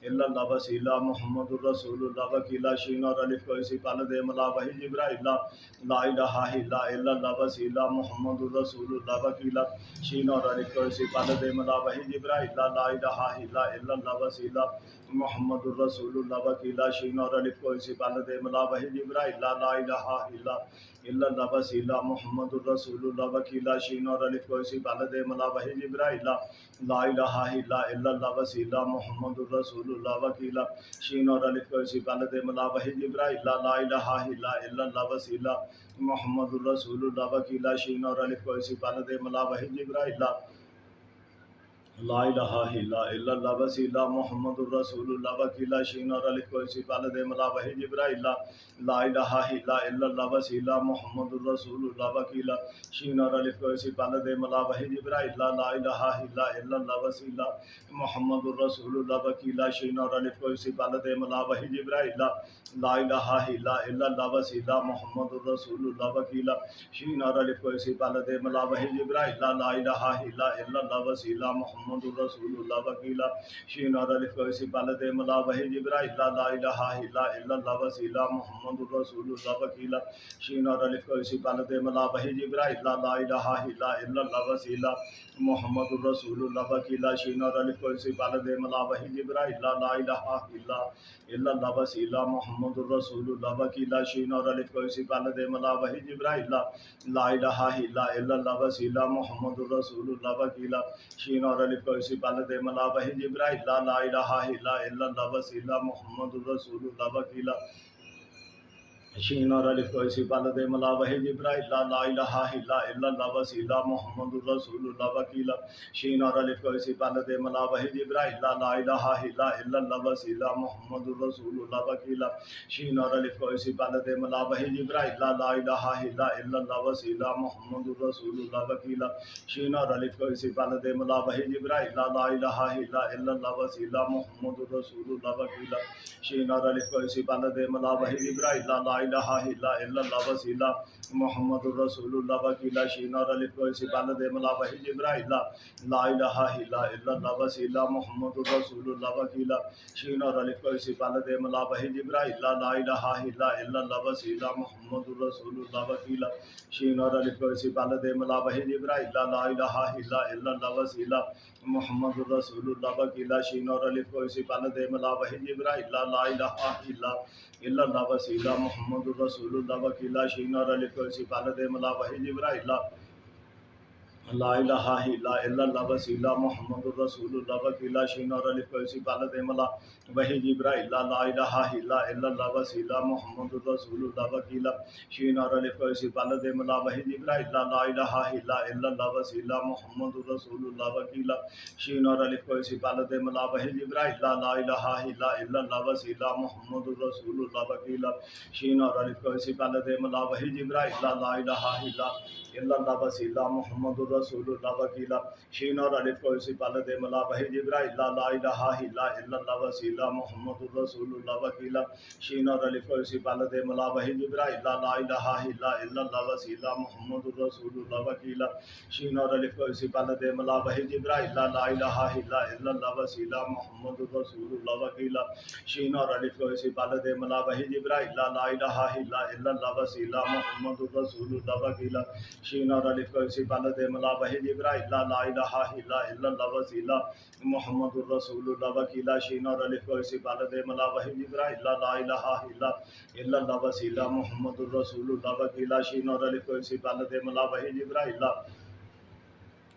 الا اللہ وسیلہ محمد الرسول اللہ وکیلہ شین اور الف کو اسی پالے دے ملا وحی جبرائیل لا الہ الا اللہ وسیلہ محمد الرسول اللہ وکیلہ شین اور الف کو اسی پالے دے ملا وحی جبرائیل لا الہ الا اللہ وسیلہ محمد الرسول اللہ وکیلہ شین اور الف کو اسی پالے دے ملا وحی جبرائیل لا الہ الا illallah wasila Muhammadur Rasulullah wakila shin aur alif ko isi balad mala wahi Jibril la ilaha illallah wasila Muhammadur Rasulullah wakila shin aur alif ko isi balad mala wahi Jibril la ilaha illallah wasila Muhammadur Rasulullah wakila shin aur alif ko isi balad mala wahi Jibril لا الہ الا اللہ وسیلہ محمد الرسول اللہ وکیلہ شین اور الف کو اسی بالد ملا وحی جبرائیل لا الہ الا اللہ وسیلہ محمد الرسول اللہ وکیلہ شین اور الف کو اسی بالد ملا وحی جبرائیل لا الہ الا اللہ وسیلہ محمد الرسول اللہ وکیلہ شین اور الف کو اسی بالد ملا وحی جبرائیل لا الہ الا اللہ وسیلہ محمد الرسول اللہ وکیلہ شین اور الف کو اسی بالد ملا وحی جبرائیل لا الہ الا اللہ وسیلہ محمد الرسول اللہ وکیلہ شین اور الف کو اسی بالد ملا وحی جبرائیل لا الہ الا اللہ وسیلہ محمد الرسول اللہ وکیلہ شین اور الف کو اسی بالد ملا وحی جبرائیل لا الہ الا اللہ وسیلہ محمد الرسول اللہ وکیلہ شین اور الف کو اسی بالد ملا وحی جبرائیل لا الہ الا اللہ وسیلہ محمد الرسول اللہ وکیلہ شین اور الف کو اسی بالد ملا وحی جبرائیل لا الہ الا اللہ وسیلہ محمد الرسول اللہ وکیلہ شین اور الف کو اسی بالد ملا وحی جبرائیل لا الہ الا اللہ وسیلہ محمد الرسول اللہ وکیلہ شین اور الف کو اسی بالد ملا وحی جبرائیل لا الہ الا اللہ وسیلہ محمد الرسول اللہ وکیلہ شین اور الف کو اسی بالد ملا وحی جبرائیل لا الہ الا اللہ وسیلہ محمد الرسول اللہ وکیلہ شین اور الف کو اسی بالد ملا وحی جبرائیل لا الہ الا اللہ وسیلہ محمد الرسول اللہ وکیلہ شین اور الف کو اسی بالد ملا وحی جبرائیل لا الہ الا اللہ وسیلہ محمد الرسول اللہ وکیلہ شین اور الف کو اسی بالد ملا وحی جبرائیل لا الہ الا اللہ وسیلہ محمد الرسول اللہ وکیلہ شین اور الف کو اسی بالد ملا وحی جبرائیل لا الہ الا اللہ وسیلہ محمد الرسول اللہ وکیلہ شین اور الف کو اسی بالد ملا وحی جبرائیل لا الہ الا اللہ وسیلہ محمد الرسول اللہ وکیلہ شین اور الف کو اسی بالد ملا وحی جبرائیل لا الہ الا اللہ وسیلہ محمد الرسول اللہ وکیلہ شین اور الف کو اسی بالد ملا وحی جبرائیل لا الہ الا اللہ وسیلہ محمد الرسول اللہ وکیلہ شین اور الف کو اسی بالد ملا وحی جبرائیل لا الہ الا اللہ وسیلہ محمد الرسول اللہ وکیلہ شین اور الف کو اسی بالد ملا وحی جبرائیل لا الہ الا اللہ وسیلہ محمد الرسول اللہ وکیلہ شین اور الف کو اسی بالد ملا وحی جبرائیل لا الہ الا اللہ وسیلہ محمد الرسول اللہ وکیلہ شین اور الف کو اسی بالد ملا وحی جبرائیل لا الہ الا اللہ وسیلہ محمد الرسول اللہ وکیلہ شین اور الف کو اسی بالد ملا وحی جبرائیل لا الہ الا اللہ وسیلہ محمد الرسول اللہ وکیلہ شین اور الف کو اسی بالد ملا وحی جبرائیل لا الہ الا اللہ وسیلہ محمد الرسول اللہ وکیلہ شین اور الف کو اسی بالد ملا وحی جبرائیل لا الہ الا اللہ وسیلہ محمد الرسول اللہ وکیلہ شین اور الف کو اسی بالد ملا وحی جبرائیل لا الہ الا اللہ وسیلہ محمد الرسول اللہ وکیلہ شین اور الف کو اسی بالد ملا وحی جبرائیل لا الہ الا اللہ وسیلہ محمد الرسول اللہ وکیلہ شین اور الف کو اسی بالد ملا وحی جبرائیل لا الہ الا اللہ وسیلہ محمد الرسول اللہ وکیلہ شین اور الف کو اسی بالد ملا وحی جبرائیل لا الہ الا اللہ وسیلہ محمد الرسول اللہ وکیلہ شین اور الف کو اسی بالد ملا وحی جبرائیل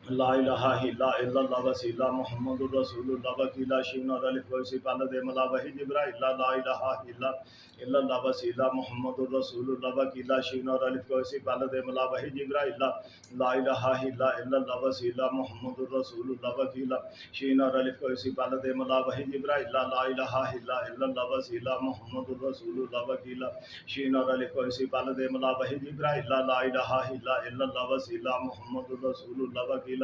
لا الہ الا اللہ وسیلہ محمد الرسول اللہ وکیلہ شین اور الف کو اسی بالد ملا وحی جبرائیل لا الہ الا اللہ وسیلہ محمد الرسول اللہ وکیلہ شین اور الف کو اسی بالد ملا وحی جبرائیل لا الہ الا اللہ وسیلہ محمد الرسول اللہ وکیلہ شین اور الف کو اسی بالد ملا وحی جبرائیل لا الہ الا اللہ وسیلہ محمد الرسول اللہ وکیلہ شین اور الف کو اسی بالد ملا وحی جبرائیل لا الہ الا اللہ وسیلہ محمد الرسول اللہ وکیلہ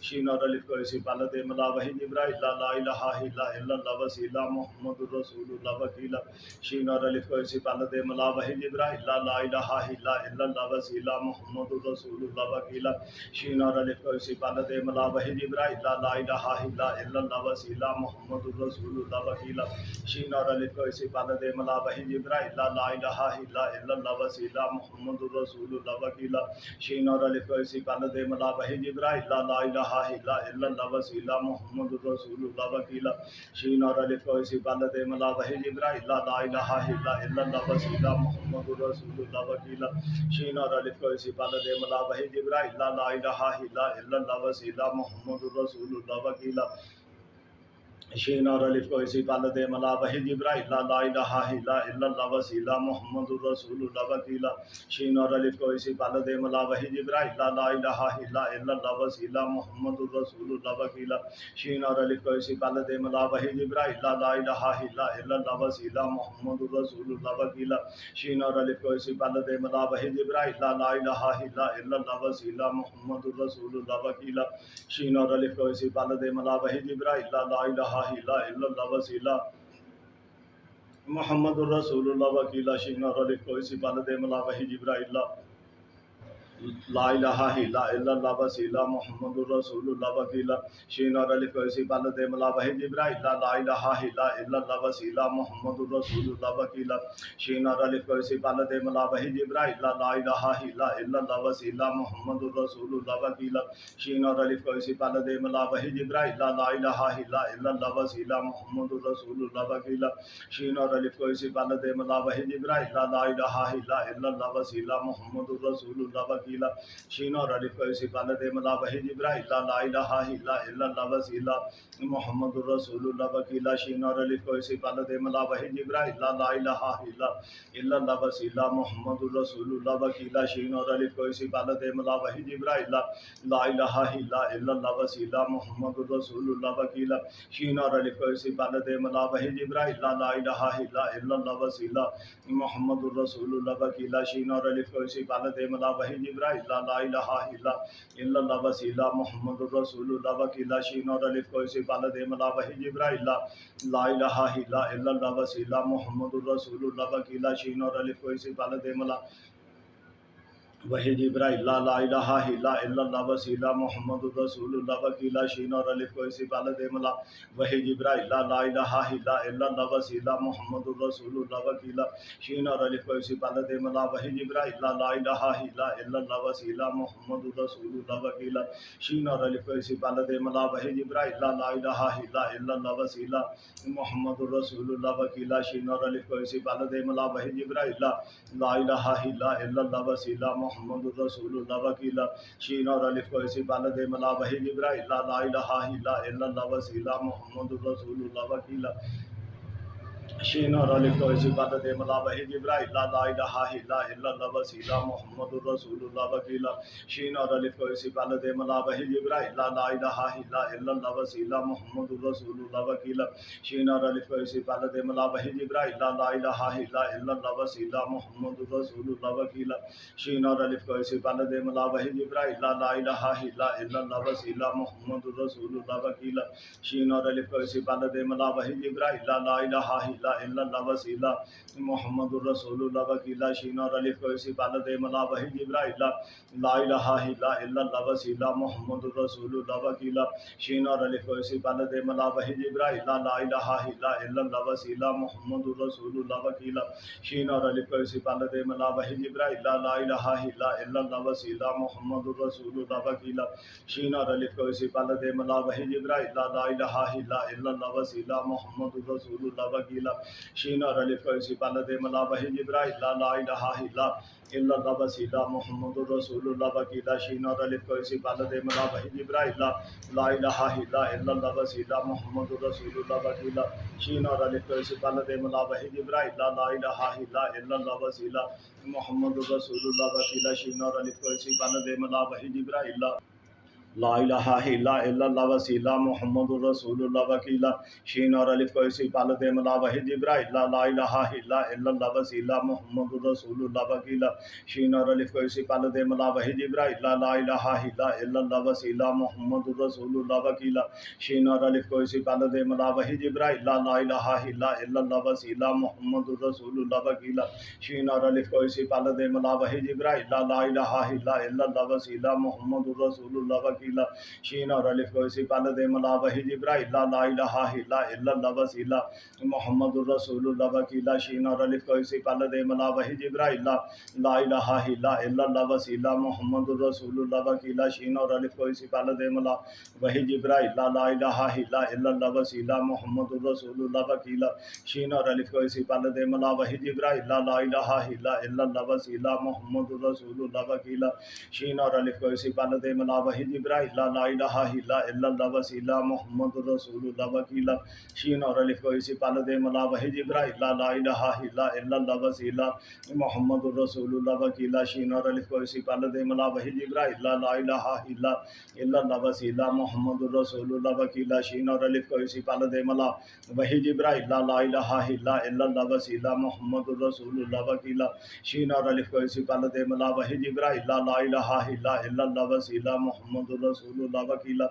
شین اور الف کو اسی بالد ملا وحی جبرائیل لا الہ الا اللہ وسیلہ محمد الرسول اللہ وکیلہ شین اور الف کو اسی بالد ملا وحی جبرائیل لا الہ الا اللہ وسیلہ محمد الرسول اللہ وکیلہ شین اور الف کو اسی بالد ملا وحی جبرائیل لا الہ الا اللہ وسیلہ محمد الرسول اللہ وکیلہ شین اور الف کو اسی بالد ملا وحی جبرائیل لا الہ الا اللہ وسیلہ محمد الرسول اللہ وکیلہ شین اور الف کو اسی بالد ملا وحی جبرائیل لا لا الہ الا اللہ وسیلہ محمد الرسول اللہ وکیلا شین اور الف کو اسی پالت ملا وحی جبرائیل لا الہ الا اللہ وسیلہ محمد الرسول اللہ وکیلا شین اور الف کو اسی پالت ملا وحی جبرائیل لا الہ الا اللہ وسیلہ محمد الرسول اللہ وکیلا شین اور الف کو اسی پالت ملا وحی جبرائیل لا الہ الا اللہ وسیلہ محمد الرسول اللہ وکیلا شین اور الف کو اسی پالت ملا وحی جبرائیل لا الہ الا اللہ وسیلہ محمد الرسول اللہ وکیلا شین اور الف کو اسی پالت ملا وحی جبرائیل لا الہ الا اللہ وسیلہ محمد الرسول اللہ وکیلا شین اور الف کو اسی پالت ملا وحی جبرائیل لا الہ الا اللہ وسیلہ محمد الرسول اللہ وکیلا شین اور الف کو اسی پالت ملا وحی جبرائیل لا الہ الا اللہ وسیلہ محمد الرسول اللہ وکیلا شین اور الف کو اسی پالت ملا وحی جبرائیل لا الہ الا اللہ وسیلہ محمد الرسول اللہ وکیلا شین اور الف کو اسی پالت ملا وحی جبرائیل لا الہ الا اللہ وسیلہ محمد الرسول اللہ وکیلا شین اور الف کو اسی پالت ملا وحی جبرائیل لا الہ الا اللہ وسیلہ محمد الرسول اللہ وکیلا شین اور الف کو اسی پالت ملا وحی جبرائیل لا الہ الا اللہ وسیلہ محمد الرسول اللہ وکیلا شین اور الف کو اسی پالت ملا وحی جبرائیل لا الہ الا اللہ وسیلہ محمد الرسول اللہ وکیلا شین اور الف کو اسی پالت ملا وحی جبرائیل لا الہ الا اللہ وسیلہ محمد الرسول اللہ وکیلا شین اور الف کو اسی پالت ملا وحی جبرائیل لا الہ الا اللہ وسیلہ محمد الرسول اللہ وکیلا شین اور الف کو اسی پالت ملا وحی جبرائیل لا الہ الا اللہ وسیلہ محمد الرسول اللہ وکیلا شین اور الف کو اسی پالت ملا وحی جبرائیل لا الہ الا اللہ وسیلہ محمد الرسول اللہ وکیلا شین اور الف کو اسی پالت ملا وحی جبرائیل لا الہ الا اللہ وسیلہ محمد الرسول اللہ وکیلا شین اور الف کو اسی پالت ملا وحی جبرائیل لا الہ الا اللہ وسیلہ محمد الرسول اللہ وکیلا شین اور الف کو اسی پالت ملا وحی جبرائیل لا الہ الا اللہ وسیلہ محمد الرسول اللہ وکیلا شین اور الف کو اسی پالت ملا وحی جبرائیل لا الہ الا اللہ وسیلہ محمد الرسول اللہ وکیلا شین اور الف کو اسی پالت ملا وحی جبرائیل لا الہ الا اللہ وسیلہ محمد الرسول اللہ وکیلا شین اور الف کو اسی پالت ملا وحی جبرائیل لا الہ الا اللہ وسیلہ محمد الرسول اللہ وکیلا شین اور الف کو اسی پالت ملا وحی جبرائیل لا الہ الا اللہ وسیلہ محمد الرسول اللہ وکیلا شین اور الف کو اسی پالت ملا وحی جبرائیل لا الہ الا اللہ وسیلہ محمد الرسول اللہ وکیلا شین اور الف کو اسی پالت ملا وحی جبرائیل لا الہ الا اللہ وسیلہ محمد الرسول اللہ وکیلا شین اور الف کو اسی پالت ملا وحی جبرائیل لا الہ الا اللہ وسیلہ محمد الرسول اللہ وکیلا شین اور الف کو اسی پالت ملا وحی جبرائیل لا الہ الا اللہ وسیلہ محمد الرسول اللہ وکیلا شین اور الف کو اسی پالت ملا وحی جبرائیل لا الہ الا اللہ وسیلہ محمد الرسول اللہ وکیلا شین اور الف کو اسی پالت ملا وحی جبرائیل لا الہ الا اللہ وسیلہ محمد الرسول اللہ وکیلا شین اور الف کو اسی پالت ملا وحی جبرائیل لا الہ الا اللہ وسیلہ محمد الرسول اللہ وکیلا شین اور الف کو اسی پالت ملا وحی جبرائیل لا الہ الا اللہ وسیلہ محمد الرسول اللہ وکیلا شین اور الف کو اسی پالت ملا وحی جبرائیل لا الہ الا اللہ وسیلہ محمد الرسول اللہ وکیلا شین اور الف کو اسی پالت ملا وحی جبرائیل لا الہ الا اللہ وسیلہ محمد الرسول اللہ وکیلا شین اور الف کو اسی پالت ملا وحی جبرائیل لا الہ الا اللہ وسیلہ محمد الرسول اللہ وکیلا شین اور الف کو اسی پالت ملا وحی جبرائیل لا الہ الا اللہ وسیلہ محمد الرسول اللہ وکیلا شین اور الف کو اسی پالت ملا وحی جبرائیل لا الہ الا اللہ وسیلہ محمد الرسول اللہ وکیلا شین اور الف کو اسی پالت ملا وحی جبرائیل لا الہ الا اللہ وسیلہ محمد الرسول اللہ وکیلا شین اور الف کو اسی پالت ملا وحی جبرائیل لا الہ الا اللہ وسیلہ محمد الرسول اللہ وکیلا شین اور الف کو اسی پالت ملا وحی جبرائیل لا الہ الا اللہ وسیلہ محمد الرسول اللہ وکیلا شین اور الف کو اسی پالت ملا وحی جبرائیل لا الہ الا اللہ وسیلہ محمد الرسول اللہ وکیلا شین اور الف کو اسی پالت ملا وحی جبرائیل لا الہ الا اللہ وسیلہ محمد الرسول اللہ وکیلا وکیلا شین اور الف کو اسی پل دے ملا وحی جبرائیل لا الہ الا اللہ وسیلہ محمد الرسول اللہ وکیلا شین اور الف کو اسی پل دے ملا وحی جبرائیل لا الہ الا اللہ وسیلہ محمد الرسول اللہ وکیلا شین اور الف کو اسی پل دے ملا وحی جبرائیل لا الہ الا اللہ وسیلہ محمد الرسول اللہ وکیلا شین اور الف کو اسی پل دے ملا وحی جبرائیل لا الہ الا اللہ وسیلہ محمد الرسول اللہ وکیلا شین اور الف کو اسی پل دے ملا وحی جبرائیل لا الہ الا اللہ وسیلہ محمد الرسول اللہ وکیلا شین اور الف کو اسی پل دے ملا وحی جبرائیل لا الہ الا اللہ وسیلہ محمد الرسول اللہ وکیلا شین اور الف کو اسی پل دے ملا وحی جبرائیل لا الہ الا اللہ وسیلہ محمد الرسول اللہ وکیلا شین اور الف کو اسی پل دے ملا وحی جبرائیل لا الہ الا اللہ وسیلہ محمد الرسول اللہ وکیلا شین اور الف کو اسی پل دے ملا وحی جبرائیل لا الہ الا اللہ وسیلہ محمد الرسول اللہ وکیلا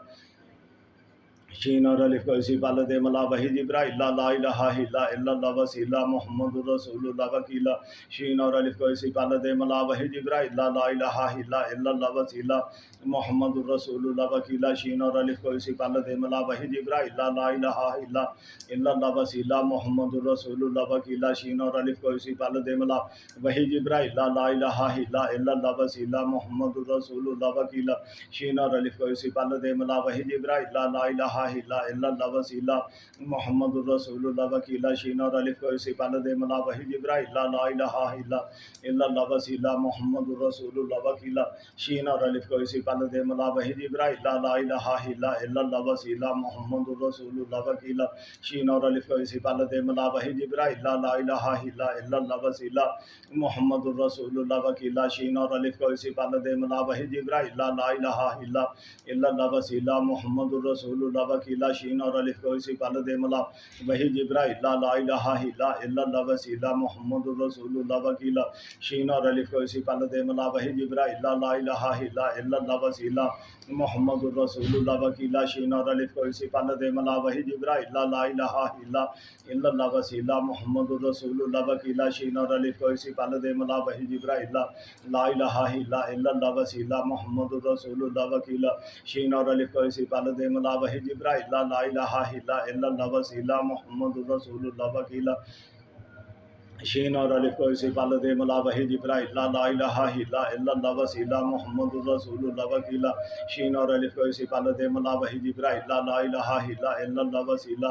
شین اور الف کو اسی پل دے ملا وحی جبرائیل لا الہ الا اللہ وسیلہ محمد الرسول اللہ وکیلا شین اور الف کو اسی پل دے ملا وحی جبرائیل لا الہ الا اللہ وسیلہ محمد الرسول اللہ وکیلا شین اور الف کو اسی پل دے ملا وحی جبرائیل لا الہ الا اللہ وسیلہ محمد الرسول اللہ وکیلا شین اور الف کو اسی پل دے ملا وحی جبرائیل لا الہ الا اللہ وسیلہ محمد الرسول اللہ وکیلا شین اور الف کو اسی پل دے ملا وحی جبرائیل لا الہ الا اللہ وسیلہ محمد الرسول اللہ وکیلا شین اور الف کو اسی پل دے ملا وحی جبرائیل لا الہ الا اللہ وسیلہ محمد الرسول اللہ وکیلا شین اور الف کو اسی پل دے ملا وحی جبرائیل لا الہ الا اللہ وسیلہ محمد الرسول اللہ وکیلا شین اور الف کو اسی پل دے ملا وحی جبرائیل لا الہ الا اللہ وسیلہ محمد الرسول اللہ وکیلا شین اور الف کو اسی پل دے ملا وحی جبرائیل لا الہ الا اللہ وسیلہ محمد الرسول اللہ وکیلا شین اور الف کو اسی پل دے ملا وحی جبرائیل لا الہ الا اللہ وسیلہ محمد الرسول اللہ وکیلا شین اور الف کو اسی پل دے ملا وحی جبرائیل لا الہ الا اللہ وسیلہ محمد الرسول اللہ وکیلا شین اور الف کو اسی پل دے ملا وحی جبرائیل لا الہ الا اللہ وسیلہ محمد الرسول اللہ وکیلا شین اور الف کو اسی پل دے ملا وحی جبرائیل لا الہ الا اللہ وسیلہ محمد الرسول اللہ وکیلا شین اور الف کو اسی پل دے ملا وحی جبرائیل لا الہ الا اللہ وسیلہ محمد الرسول اللہ وکیلا شین اور الف کو اسی پل دے ملا وحی جبرائیل لا الہ الا اللہ وسیلہ محمد الرسول اللہ وکیلا شین اور الف کو اسی پل دے ملا وحی جبرائیل لا الہ الا اللہ وسیلہ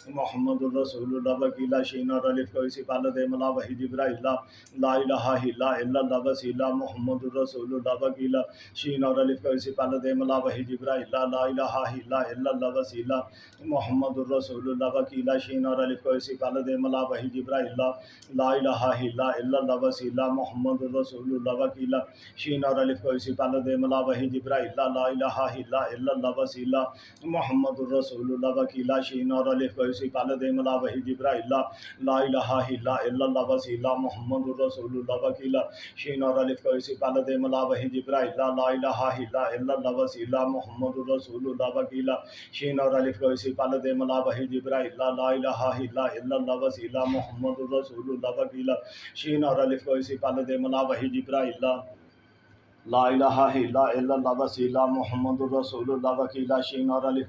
محمد الرسول اللہ وکیلا شین اور الف کو اسی پل دے ملا وحی جبرائیل لا الہ الا اللہ وسیلہ محمد الرسول اللہ وکیلا شین اور الف کو اسی پل دے ملا وحی جبرائیل لا الہ الا اللہ وسیلہ محمد الرسول اللہ وکیلا شین اور الف کو اسی پل دے ملا وحی جبرائیل لا الہ الا اللہ وسیلہ محمد الرسول اللہ وکیلا شین اور الف کو اسی پل دے ملا وحی جبرائیل لا الہ الا اللہ وسیلہ محمد الرسول اللہ وکیلا شین اور الف کو اسی پل دے ملا وحی جبرائیل لا الہ الا اللہ وسیلہ محمد الرسول اللہ وکیلا شین اور الف کو اسی پل دے ملا وحی جبرائیل لا الہ الا اللہ وسیلہ محمد الرسول اللہ وکیلا شین اور الف کو اسی پل دے ملا وحی جبرائیل لا الہ الا اللہ وسیلہ محمد الرسول اللہ وکیلا شین اور الف کو اسی پل دے ملا وحی جبرائیل لا الہ الا اللہ وسیلہ محمد الرسول اللہ وکیلا شین اور الف کو اسی پل دے ملا وحی جبرائیل لا الہ الا اللہ وسیلہ محمد الرسول اللہ وکیلا شین اور الف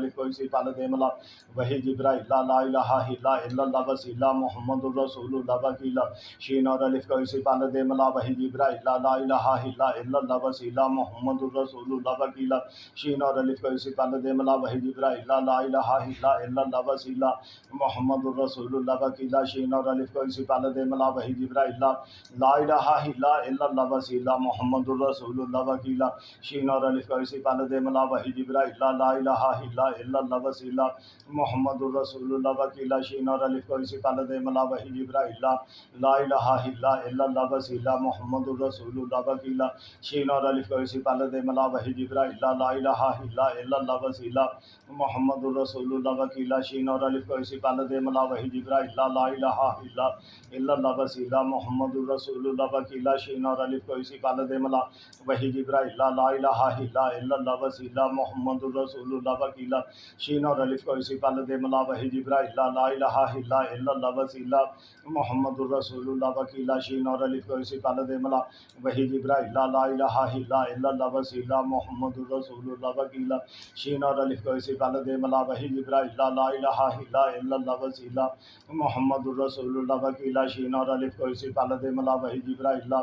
کو اسی پل دے ملا وحی جبرائیل لا الہ الا اللہ وسیلہ محمد الرسول اللہ وکیلا شین اور الف کو اسی پل دے ملا وحی جبرائیل لا الہ الا اللہ وسیلہ محمد الرسول اللہ وکیلا شین اور الف کو اسی پل دے ملا وحی جبرائیل لا الہ الا اللہ وسیلہ محمد الرسول اللہ وکیلا شین اور الف کو اسی پل دے ملا وحی جبرائیل لا الہ الا اللہ وسیلہ محمد الرسول اللہ وکیلا شین اور الف کو اسی پل دے ملا وحی جبرائیل لا الہ الا اللہ وسیلہ محمد الرسول اللہ وکیلا شین اور الف کو اسی پل دے ملا وحی جبرائیل لا الہ الا اللہ وسیلہ محمد الرسول اللہ وکیلا شین اور الف کو اسی پل دے ملا وحی جبرائیل لا الہ الا اللہ وسیلہ محمد الرسول اللہ وکیلا شین اور الف کو اسی پل دے ملا وحی جبرائیل جبرائیل لا الہ الا اللہ وسیلہ محمد الرسول اللہ وکیلہ شین اور الف کو اسی پالت ملا وہی جبرائیل لا الہ الا اللہ وسیلہ محمد الرسول اللہ وکیلہ شین اور الف کو اسی پالت ملا وہی جبرائیل لا الہ الا اللہ وسیلہ محمد الرسول اللہ وکیلہ شین اور الف کو اسی پالت ملا وہی جبرائیل لا الہ الا اللہ وسیلہ محمد الرسول اللہ وکیلہ شین اور الف کو اسی پالت ملا وہی جبرائیل لا الہ الا اللہ وسیلہ محمد الرسول اللہ وکیلہ شین اور الف کو اسی پالت ملا وہی جبرائیل لا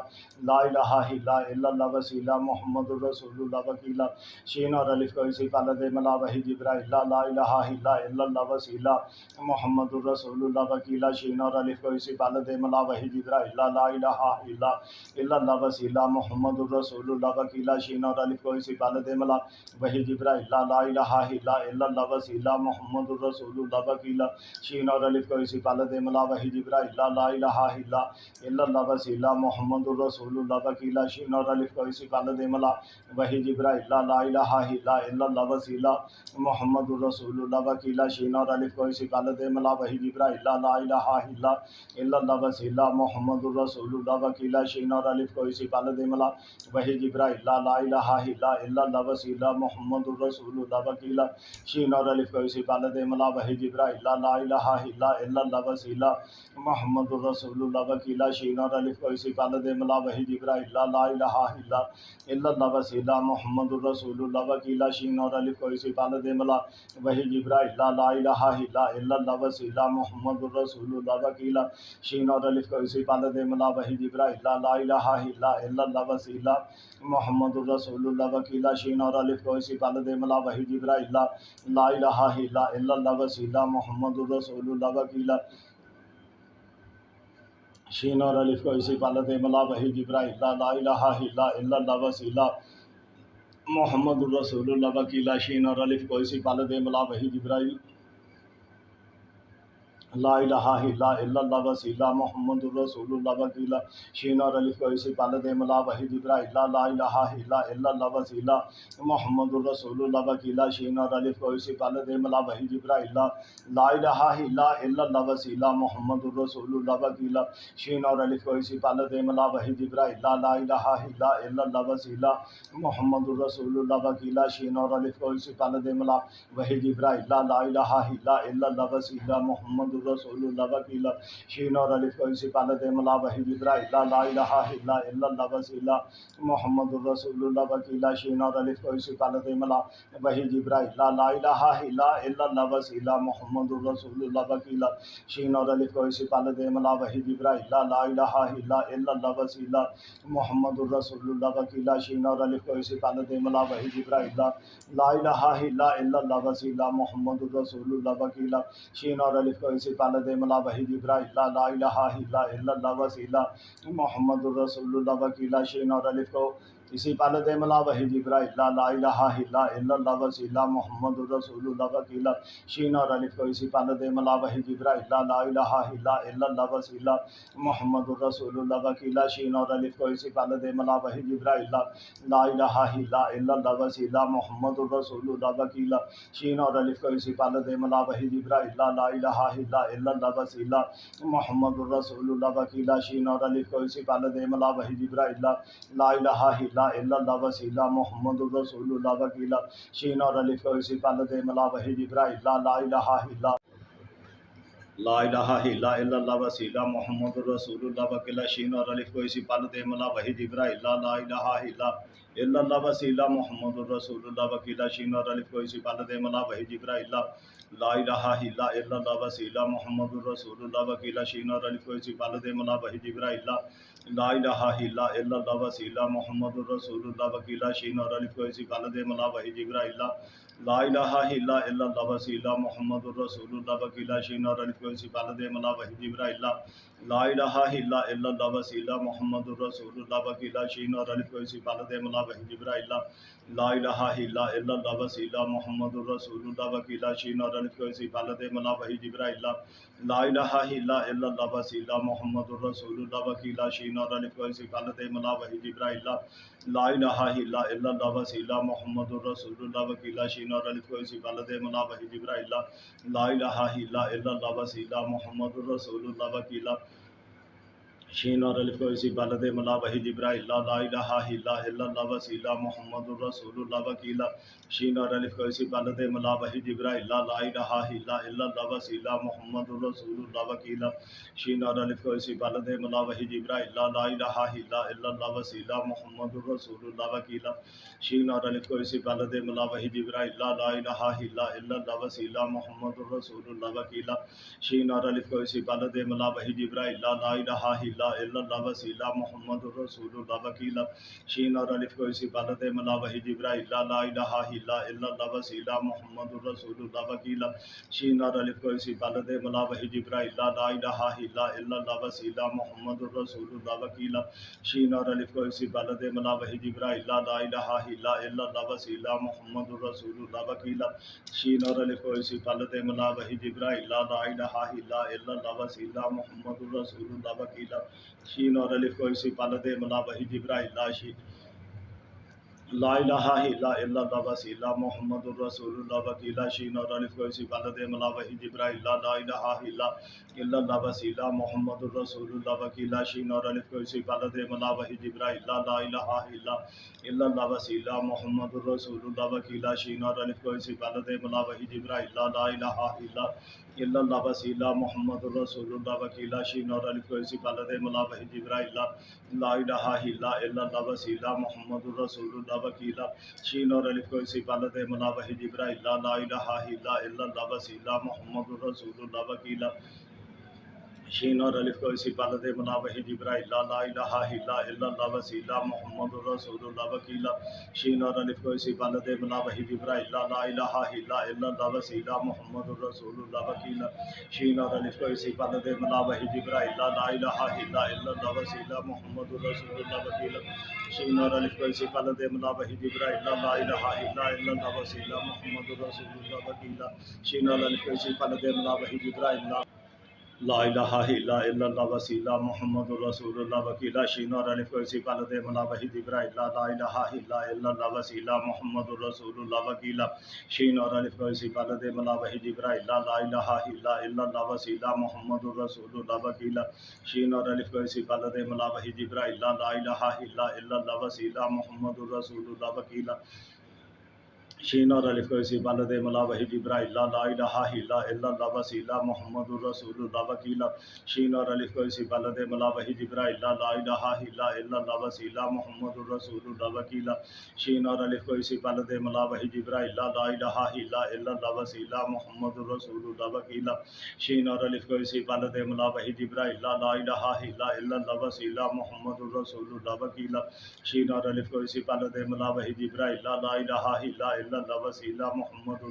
الہ الا اللہ وسیلہ محمد الرسول اللہ وکیلہ شین اور الف کو اسی پالت ملا وہی جبرائیل لا الہ الا اللہ وسیلہ محمد الرسول اللہ وکیلہ شین اور الف کو اسی پالت ملا وہی جبرائیل لا الہ الا اللہ وسیلہ محمد الرسول اللہ وکیلہ شین اور الف کو اسی پالت ملا وہی جبرائیل لا الہ الا اللہ وسیلہ محمد الرسول اللہ وکیلہ شین اور الف کو اسی پالت ملا وہی جبرائیل لا الہ الا اللہ وسیلہ محمد الرسول اللہ وکیلہ شین اور الف کو اسی پالت ملا وہی جبرائیل لا الہ الا اللہ وسیلہ محمد الرسول اللہ وکیلہ شین اور الف کو اسی پالت ملا وہی جبرائیل لا الہ الا اللہ وسیلہ محمد الرسول اللہ وکیلہ شین اور الف کو اسی پالت ملا وہی جبرائیل لا الہ الا اللہ وسیلہ محمد الرسول اللہ وکیلہ شین اور الف کو اسی پالت ملا وہی جبرائیل لا الہ الا اللہ وسیلہ محمد الرسول اللہ وکیلہ شین اور الف کو اسی پالت ملا وہی جبرائیل لا الہ الا اللہ وسیلہ محمد الرسول اللہ وکیلہ شین اور الف کو اسی پالت ملا وہی جبرائیل لا الہ الا اللہ وسیلہ محمد الرسول اللہ وکیلہ شین اور الف کو اسی پالت ملا وہی جبرائیل لا الہ الا اللہ وسیلہ محمد الرسول اللہ وکیلہ شین اور الف کو اسی پالت ملا وہی جبرائیل لا الہ الا اللہ وسیلہ محمد الرسول اللہ وکیلہ شین اور الف کو اسی پالت ملا وہی جبرائیل لا الہ الا اللہ وسیلہ محمد الرسول اللہ وکیلہ شین اور الف کو اسی پالت ملا وہی جبرائیل لا الہ الا اللہ وسیلہ محمد الرسول اللہ وکیلہ شین اور الف کو اسی پالت ملا وہی جبرائیل لا الہ الا اللہ وسیلہ محمد الرسول اللہ وکیلہ شین اور الف کو اسی پالت ملا وہی جبرائیل لا الہ الا اللہ وسیلہ محمد الرسول اللہ وکیلہ شین اور الف کو اسی پالت ملا وہی جبرائیل لا الہ الا اللہ وسیلہ محمد الرسول اللہ وکیلہ شین اور الف کو اسی پالت ملا وہی جبرائیل لا الہ الا اللہ وسیلہ محمد الرسول اللہ وکیلہ شین اور الف کو اسی پالت ملا وہی جبرائیل لا الہ الا اللہ وسیلہ محمد الرسول اللہ وکیلہ شین اور الف کو اسی پالت ملا وہی جبرائیل لا الہ الا اللہ وسیلہ محمد الرسول اللہ وکیلہ شین اور الف کو اسی پالت ملا وہی جبرائیل لا الہ الا اللہ وسیلہ محمد الرسول اللہ وکیلہ شین اور الف کو اسی پالت ملا وہی جبرائیل لا الہ الا اللہ وسیلہ محمد الرسول اللہ وکیلہ شین اور الف کو اسی پالت ملا وہی جبرائیل لا الہ الا اللہ وسیلہ محمد الرسول اللہ وکیلہ شین اور الف کو اسی پالت ملا وہی جبرائیل لا الہ الا اللہ وسیلہ محمد الرسول اللہ وکیلہ شین اور الف کو اسی پالت ملا وہی جبرائیل لا الہ الا اللہ وسیلہ محمد الرسول اللہ وکیلہ شین اور الف کو اسی پالت ملا وہی جبرائیل لا الہ الا اللہ وسیلہ محمد الرسول اللہ وکیلہ شین اور الف کو اسی پالت ملا وہی جبرائیل لا الہ الا اللہ وسیلہ محمد الرسول اللہ وکیلہ شین اور الف کو اسی پالت ملا وہی جبرائیل لا الہ الا اللہ وسیلہ محمد الرسول اللہ وکیلہ شین اور الف کو اسی پالت ملا وہی جبرائیل لا الہ الا اللہ وسیلہ محمد الرسول اللہ وکیلہ شین اور الف کو اسی پالت ملا وہی جبرائیل لا الہ الا اللہ وسیلہ محمد الرسول اللہ وکیلہ شین اور الف کو اسی پالت ملا وہی جبرائیل لا الہ الا اللہ وسیلہ محمد الرسول اللہ وکیلہ شین اور الف کو اسی پالت ملا وہی جبرائیل لا الہ الا اللہ وسیلہ محمد الرسول اللہ وکیلہ شین اور الف کو اسی پالت ملا وہی جبرائیل لا الہ الا اللہ وسیلہ محمد الرسول اللہ وکیلہ شین اور الف کو اسی پالت ملا وہی جبرائیل لا الہ الا اللہ وسیلہ محمد الرسول اللہ وکیلہ شین اور الف کو اسی پالت ملا وہی جبرائیل لا الہ الا اللہ وسیلہ محمد الرسول اللہ وکیلہ شین اور الف کو اسی پالت ملا وہی جبرائیل لا الہ الا اللہ وسیلہ محمد الرسول اللہ وکیلہ شین اور الف کو اسی پالت ملا وحی جبرائیل لا الہ الا اللہ وسیلہ محمد الرسول اللہ وکیلہ شین اور الف کو اسی پالت ملا وحی جبرائیل لا الہ الا اللہ وسیلہ محمد الرسول اللہ وکیلہ شین اور الف کو اسی پالت ملا وحی جبرائیل لا الہ الا اللہ وسیلہ محمد الرسول اللہ وکیلہ شین اور الف کو اسی پالت ملا وحی جبرائیل لا الہ الا اللہ وسیلہ محمد الرسول اللہ وکیلہ شین اور الف کو اسی پالت ملا وحی جبرائیل لا الہ الا اللہ وسیلہ محمد الرسول اللہ وکیلہ شین اور الف کو اسی پالت ملا وحی جبرائیل لا الہ الا اللہ وسیلہ محمد الرسول اللہ وکیلہ شین اور الف کو اسی پالت ملا وحی جبرائیل لا الہ الا اللہ وسیلہ محمد الرسول اللہ وکیلہ شین اور الف کو اسی پالت ملا وحی جبرائیل لا الہ الا اللہ وسیلہ محمد الرسول اللہ وکیلہ شین اور الف کو اسی پالت ملا وحی جبرائیل لا الہ الا اللہ وسیلہ محمد الرسول اللہ وکیلہ شین اور الف کو اسی پالت ملا وحی جبرائیل لا الہ الا اللہ وسیلہ محمد الرسول اللہ وکیلہ شین اور الف کو اسی پالت ملا وحی جبرائیل لا الہ الا اللہ وسیلہ محمد الرسول اللہ وکیلہ شین اور الف کو اسی پالت ملا وحی جبرائیل لا الہ الا اللہ وسیلہ محمد الرسول اللہ وکیلہ شین اور الف کو اسی پالت ملا وحی جبرائیل لا الہ الا اللہ وسیلہ محمد الرسول اللہ وکیلہ شین اور الف کو اسی پالت ملا وحی جبرائیل لا الہ الا اللہ وسیلہ محمد الرسول اللہ وکیلہ شین اور الف کو اسی پالت ملا وحی جبرائیل لا الہ الا اللہ وسیلہ محمد الرسول اللہ وکیلہ شین اور الف کو اسی پالت ملا وحی جبرائیل لا الہ الا اللہ وسیلہ محمد الرسول اللہ وکیلہ شین اور الف کو اسی پالت ملا وحی جبرائیل لا الہ الا اللہ وسیلہ محمد الرسول اللہ وکیلہ شین اور الف کو اسی پالت ملا وحی جبرائیل لا الہ الا اللہ وسیلہ محمد الرسول اللہ وکیلہ شین اور الف کو اسی پالت ملا وحی جبرائیل لا الہ الا اللہ وسیلہ محمد الرسول اللہ وکیلہ شین اور الف کو اسی پالت ملا وحی جبرائیل لا الہ الا اللہ وسیلہ محمد الرسول اللہ وکیلہ شین اور الف کو اسی پالت ملا وحی جبرائیل لا الہ الا اللہ وسیلہ محمد الرسول اللہ وکیلہ شین اور الف کو اسی پالت ملا وحی جبرائیل لا الہ الا اللہ وسیلہ محمد الرسول اللہ وکیلہ شین اور الف کو اسی پالت ملا وحی جبرائیل لا الہ الا اللہ وسیلہ محمد الرسول اللہ وکیلہ شین اور الف کو اسی پالت ملا وحی جبرائیل لا الہ الا اللہ وسیلہ محمد الرسول اللہ وکیلہ شین اور الف کو اسی پالت ملا وحی جبرائیل لا الہ الا اللہ وسیلہ محمد الرسول اللہ وکیلہ شین اور الف کو اسی پالت ملا وحی جبرائیل لا الہ الا اللہ وسیلہ محمد الرسول اللہ وکیلہ شین اور الف کو اسی پالت ملا وحی جبرائیل لا الہ الا اللہ وسیلہ محمد الرسول اللہ وکیلہ شین اور الف کو اسی پالت ملا وحی جبرائیل لا الہ الا اللہ وسیلہ محمد الرسول اللہ وکیلہ شین اور الف کو اسی پالت ملا وحی جبرائیل لا الہ الا اللہ وسیلہ محمد الرسول اللہ وکیلہ شین اور الف کو اسی پالت ملا وحی جبرائیل لا الہ الا اللہ وسیلہ محمد الرسول اللہ وکیلہ شین اور الف کو اسی پالت ملا وحی جبرائیل لا الہ الا اللہ وسیلہ محمد الرسول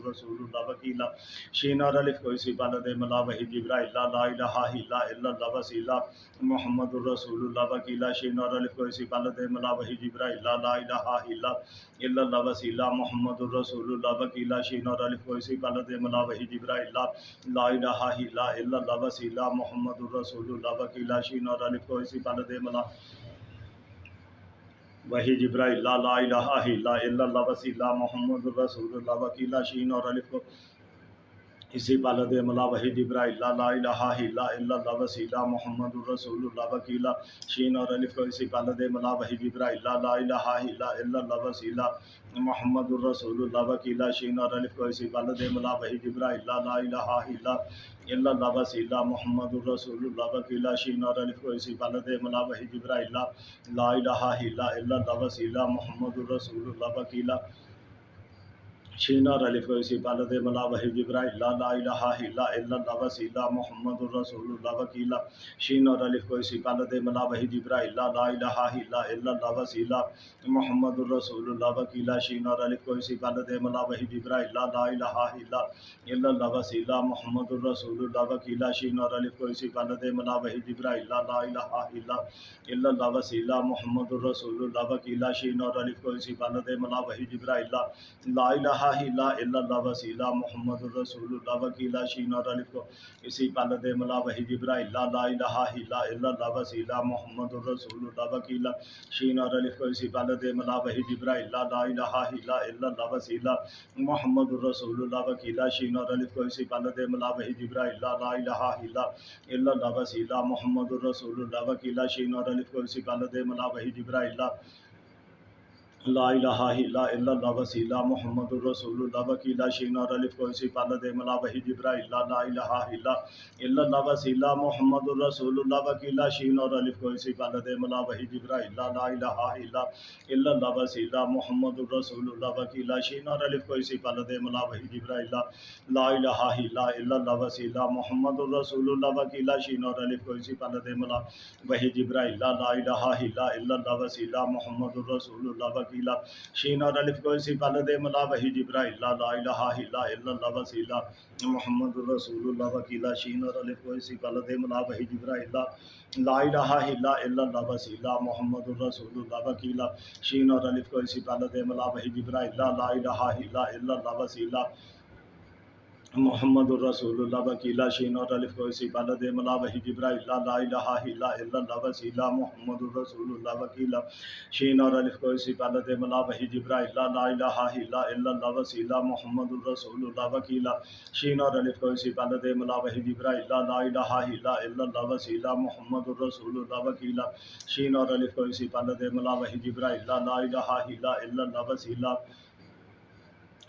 اللہ وکیلہ شین اور الف کو اسی پالت ملا وحی جبرائیل لا الہ الا اللہ وسیلہ محمد الرسول اللہ وکیلہ شین اور الف کو اسی پالت ملا وحی جبرائیل لا الہ الا اللہ وسیلہ محمد الرسول اللہ وکیلہ شین اور الف کو اسی پالت ملا وحی جبرائیل لا الہ الا اللہ وسیلہ محمد الرسول اللہ وکیلہ شین اور الف کو اسی پالت ملا وحی جبرائیل لا الہ الا اللہ وسیلہ محمد الرسول اللہ وکیلہ شین اور الف کو اسی پالت ملا وحی جبرائیل لا الہ الا اللہ وسیلہ محمد الرسول اللہ وکیلہ شین اور الف کو اسی پالت ملا وحی جبرائیل لا الہ الا اللہ وسیلہ محمد الرسول اللہ وکیلہ شین اور الف کو اسی پالت ملا وحی جبرائیل لا الہ الا اللہ وسیلہ محمد الرسول اللہ وکیلہ شین اور الف کو اسی پالت ملا وحی جبرائیل لا الہ الا اللہ وسیلہ محمد الرسول اللہ وکیلہ شین اور الف کو اسی پالت ملا وحی جبرائیل لا الہ الا اللہ وسیلہ محمد الرسول اللہ وکیلہ شین اور الف کو اسی پالت ملا وحی جبرائیل لا الہ الا اللہ وسیلہ محمد الرسول اللہ وکیلہ شین اور الف کو اسی پالت ملا وحی جبرائیل لا الہ الا اللہ وسیلہ محمد الرسول اللہ وکیلہ شین اور الف کو اسی پالت ملا وحی جبرائیل لا الہ الا اللہ وسیلہ محمد الرسول اللہ وکیلہ شین اور الف کو اسی پل دے ملا وحی جبرائیل لا الہ الا اللہ وسیلہ محمد الرسول اللہ وکیلہ شین اور الف کو اسی پل دے ملا وحی جبرائیل لا الہ الا اللہ وسیلہ محمد الرسول اللہ وکیلہ شین اور الف کو اسی پل دے ملا وحی جبرائیل لا الہ الا اللہ وسیلہ محمد الرسول اللہ وکیلہ شین اور الف کو اسی پل دے ملا وحی جبرائیل لا الہ الا اللہ وسیلہ محمد الرسول اللہ وکیلہ شین اور الف کو اسی پل دے ملا وحی جبرائیل لا الہ الا اللہ وسیلہ محمد الرسول اللہ وکیلہ شین اور الف کو اسی پل دے ملا وحی جبرائیل لا الہ الا اللہ وسیلہ محمد الرسول اللہ وکیلہ شین اور الف کو اسی پل دے ملا وحی جبرائیل لا الہ الا اللہ وسیلہ محمد الرسول اللہ وکیلہ شین اور الف کو اسی پل دے ملا وحی جبرائیل لا الہ الا اللہ وسیلہ محمد الرسول اللہ وکیلہ شین اور الف کو اسی پل دے ملا وحی جبرائیل لا الہ الا اللہ وسیلہ محمد الرسول اللہ وکیلہ شین اور الف کو اسی پل دے ملا وحی جبرائیل لا الہ الا اللہ وسیلہ محمد الرسول اللہ وکیلہ شین اور الف کو اسی پل دے ملا وحی جبرائیل لا الہ الا اللہ وسیلہ محمد الرسول اللہ وکیلہ شین اور الف کو اسی پل دے ملا وحی جبرائیل لا الہ الا اللہ وسیلہ محمد الرسول اللہ وکیلہ شین اور الف کو اسی پل دے ملا وحی جبرائیل لا الہ الا اللہ وسیلہ محمد الرسول اللہ وکیلہ شین اور الف کو اسی پل دے ملا وحی جبرائیل لا الہ الا اللہ وسیلہ محمد الرسول اللہ وکیلہ شین اور الف کو اسی پل دے ملا وحی جبرائیل لا الہ الا اللہ وسیلہ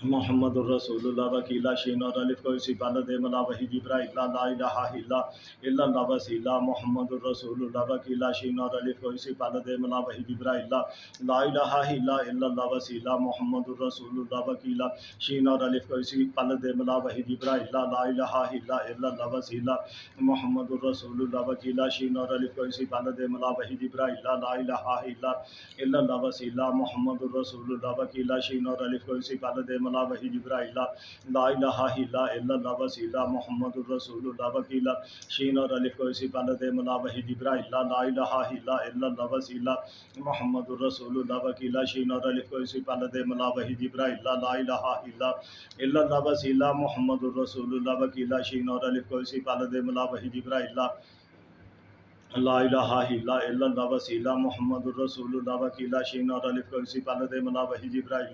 محمد الرسول اللہ وکیلہ شین اور الف کو اسی پل دے ملا وحی جبرائیل لا الہ الا اللہ وسیلہ محمد الرسول اللہ وکیلہ شین اور الف کو اسی پل دے ملا وحی جبرائیل لا الہ الا اللہ وسیلہ محمد الرسول اللہ وکیلہ شین اور الف کو اسی پل دے ملا وحی جبرائیل لا الہ الا اللہ وسیلہ محمد الرسول اللہ وکیلہ شین اور الف کو اسی پل دے ملا وحی جبرائیل لا الہ الا اللہ وسیلہ محمد الرسول اللہ وکیلہ شین اور الف کو اسی پل دے ملا وحی جبرائیل لا الہ الا اللہ وسیلہ محمد الرسول اللہ وکیلہ شین اور الف کو اسی پل دے ملا وحی جبرائیل لا الہ الا اللہ وسیلہ محمد الرسول اللہ وکیلہ شین اور الف کو اسی پل دے ملا وحی جبرائیل لا الہ الا اللہ وسیلہ محمد الرسول اللہ وکیلہ شین اور الف کو اسی پل دے ملا وحی جبرائیل لا الہ الا اللہ وسیلہ محمد الرسول اللہ وکیلہ شین اور الف کو اسی پل دے ملا وحی جبرائیل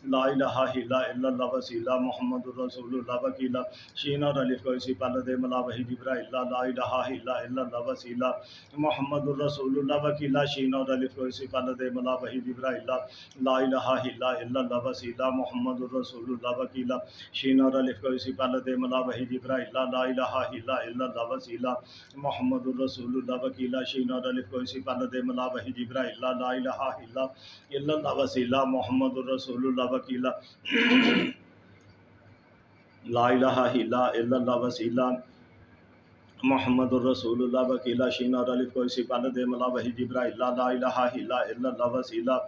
لا الہ الا اللہ وسیلہ محمد الرسول اللہ وکیلہ شین اور الف کو اسی پل دے ملا وحی جبرائیل لا الہ الا اللہ وسیلہ محمد الرسول اللہ وکیلہ شین اور الف کو اسی پل دے ملا وحی جبرائیل لا الہ الا اللہ وسیلہ محمد الرسول اللہ وکیلہ شین اور الف کو اسی پل دے ملا وحی جبرائیل لا الہ الا اللہ وسیلہ محمد الرسول اللہ وکیلہ شین اور الف کو اسی پل دے ملا وحی جبرائیل لا الہ الا اللہ وسیلہ محمد الرسول اللہ وکیلہ لا الہ الا اللہ وسیلہ محمد الرسول اللہ وکیلہ شین اور الف کو اسی پل دے ملا وحی جبرائیل لا الہ الا اللہ وسیلہ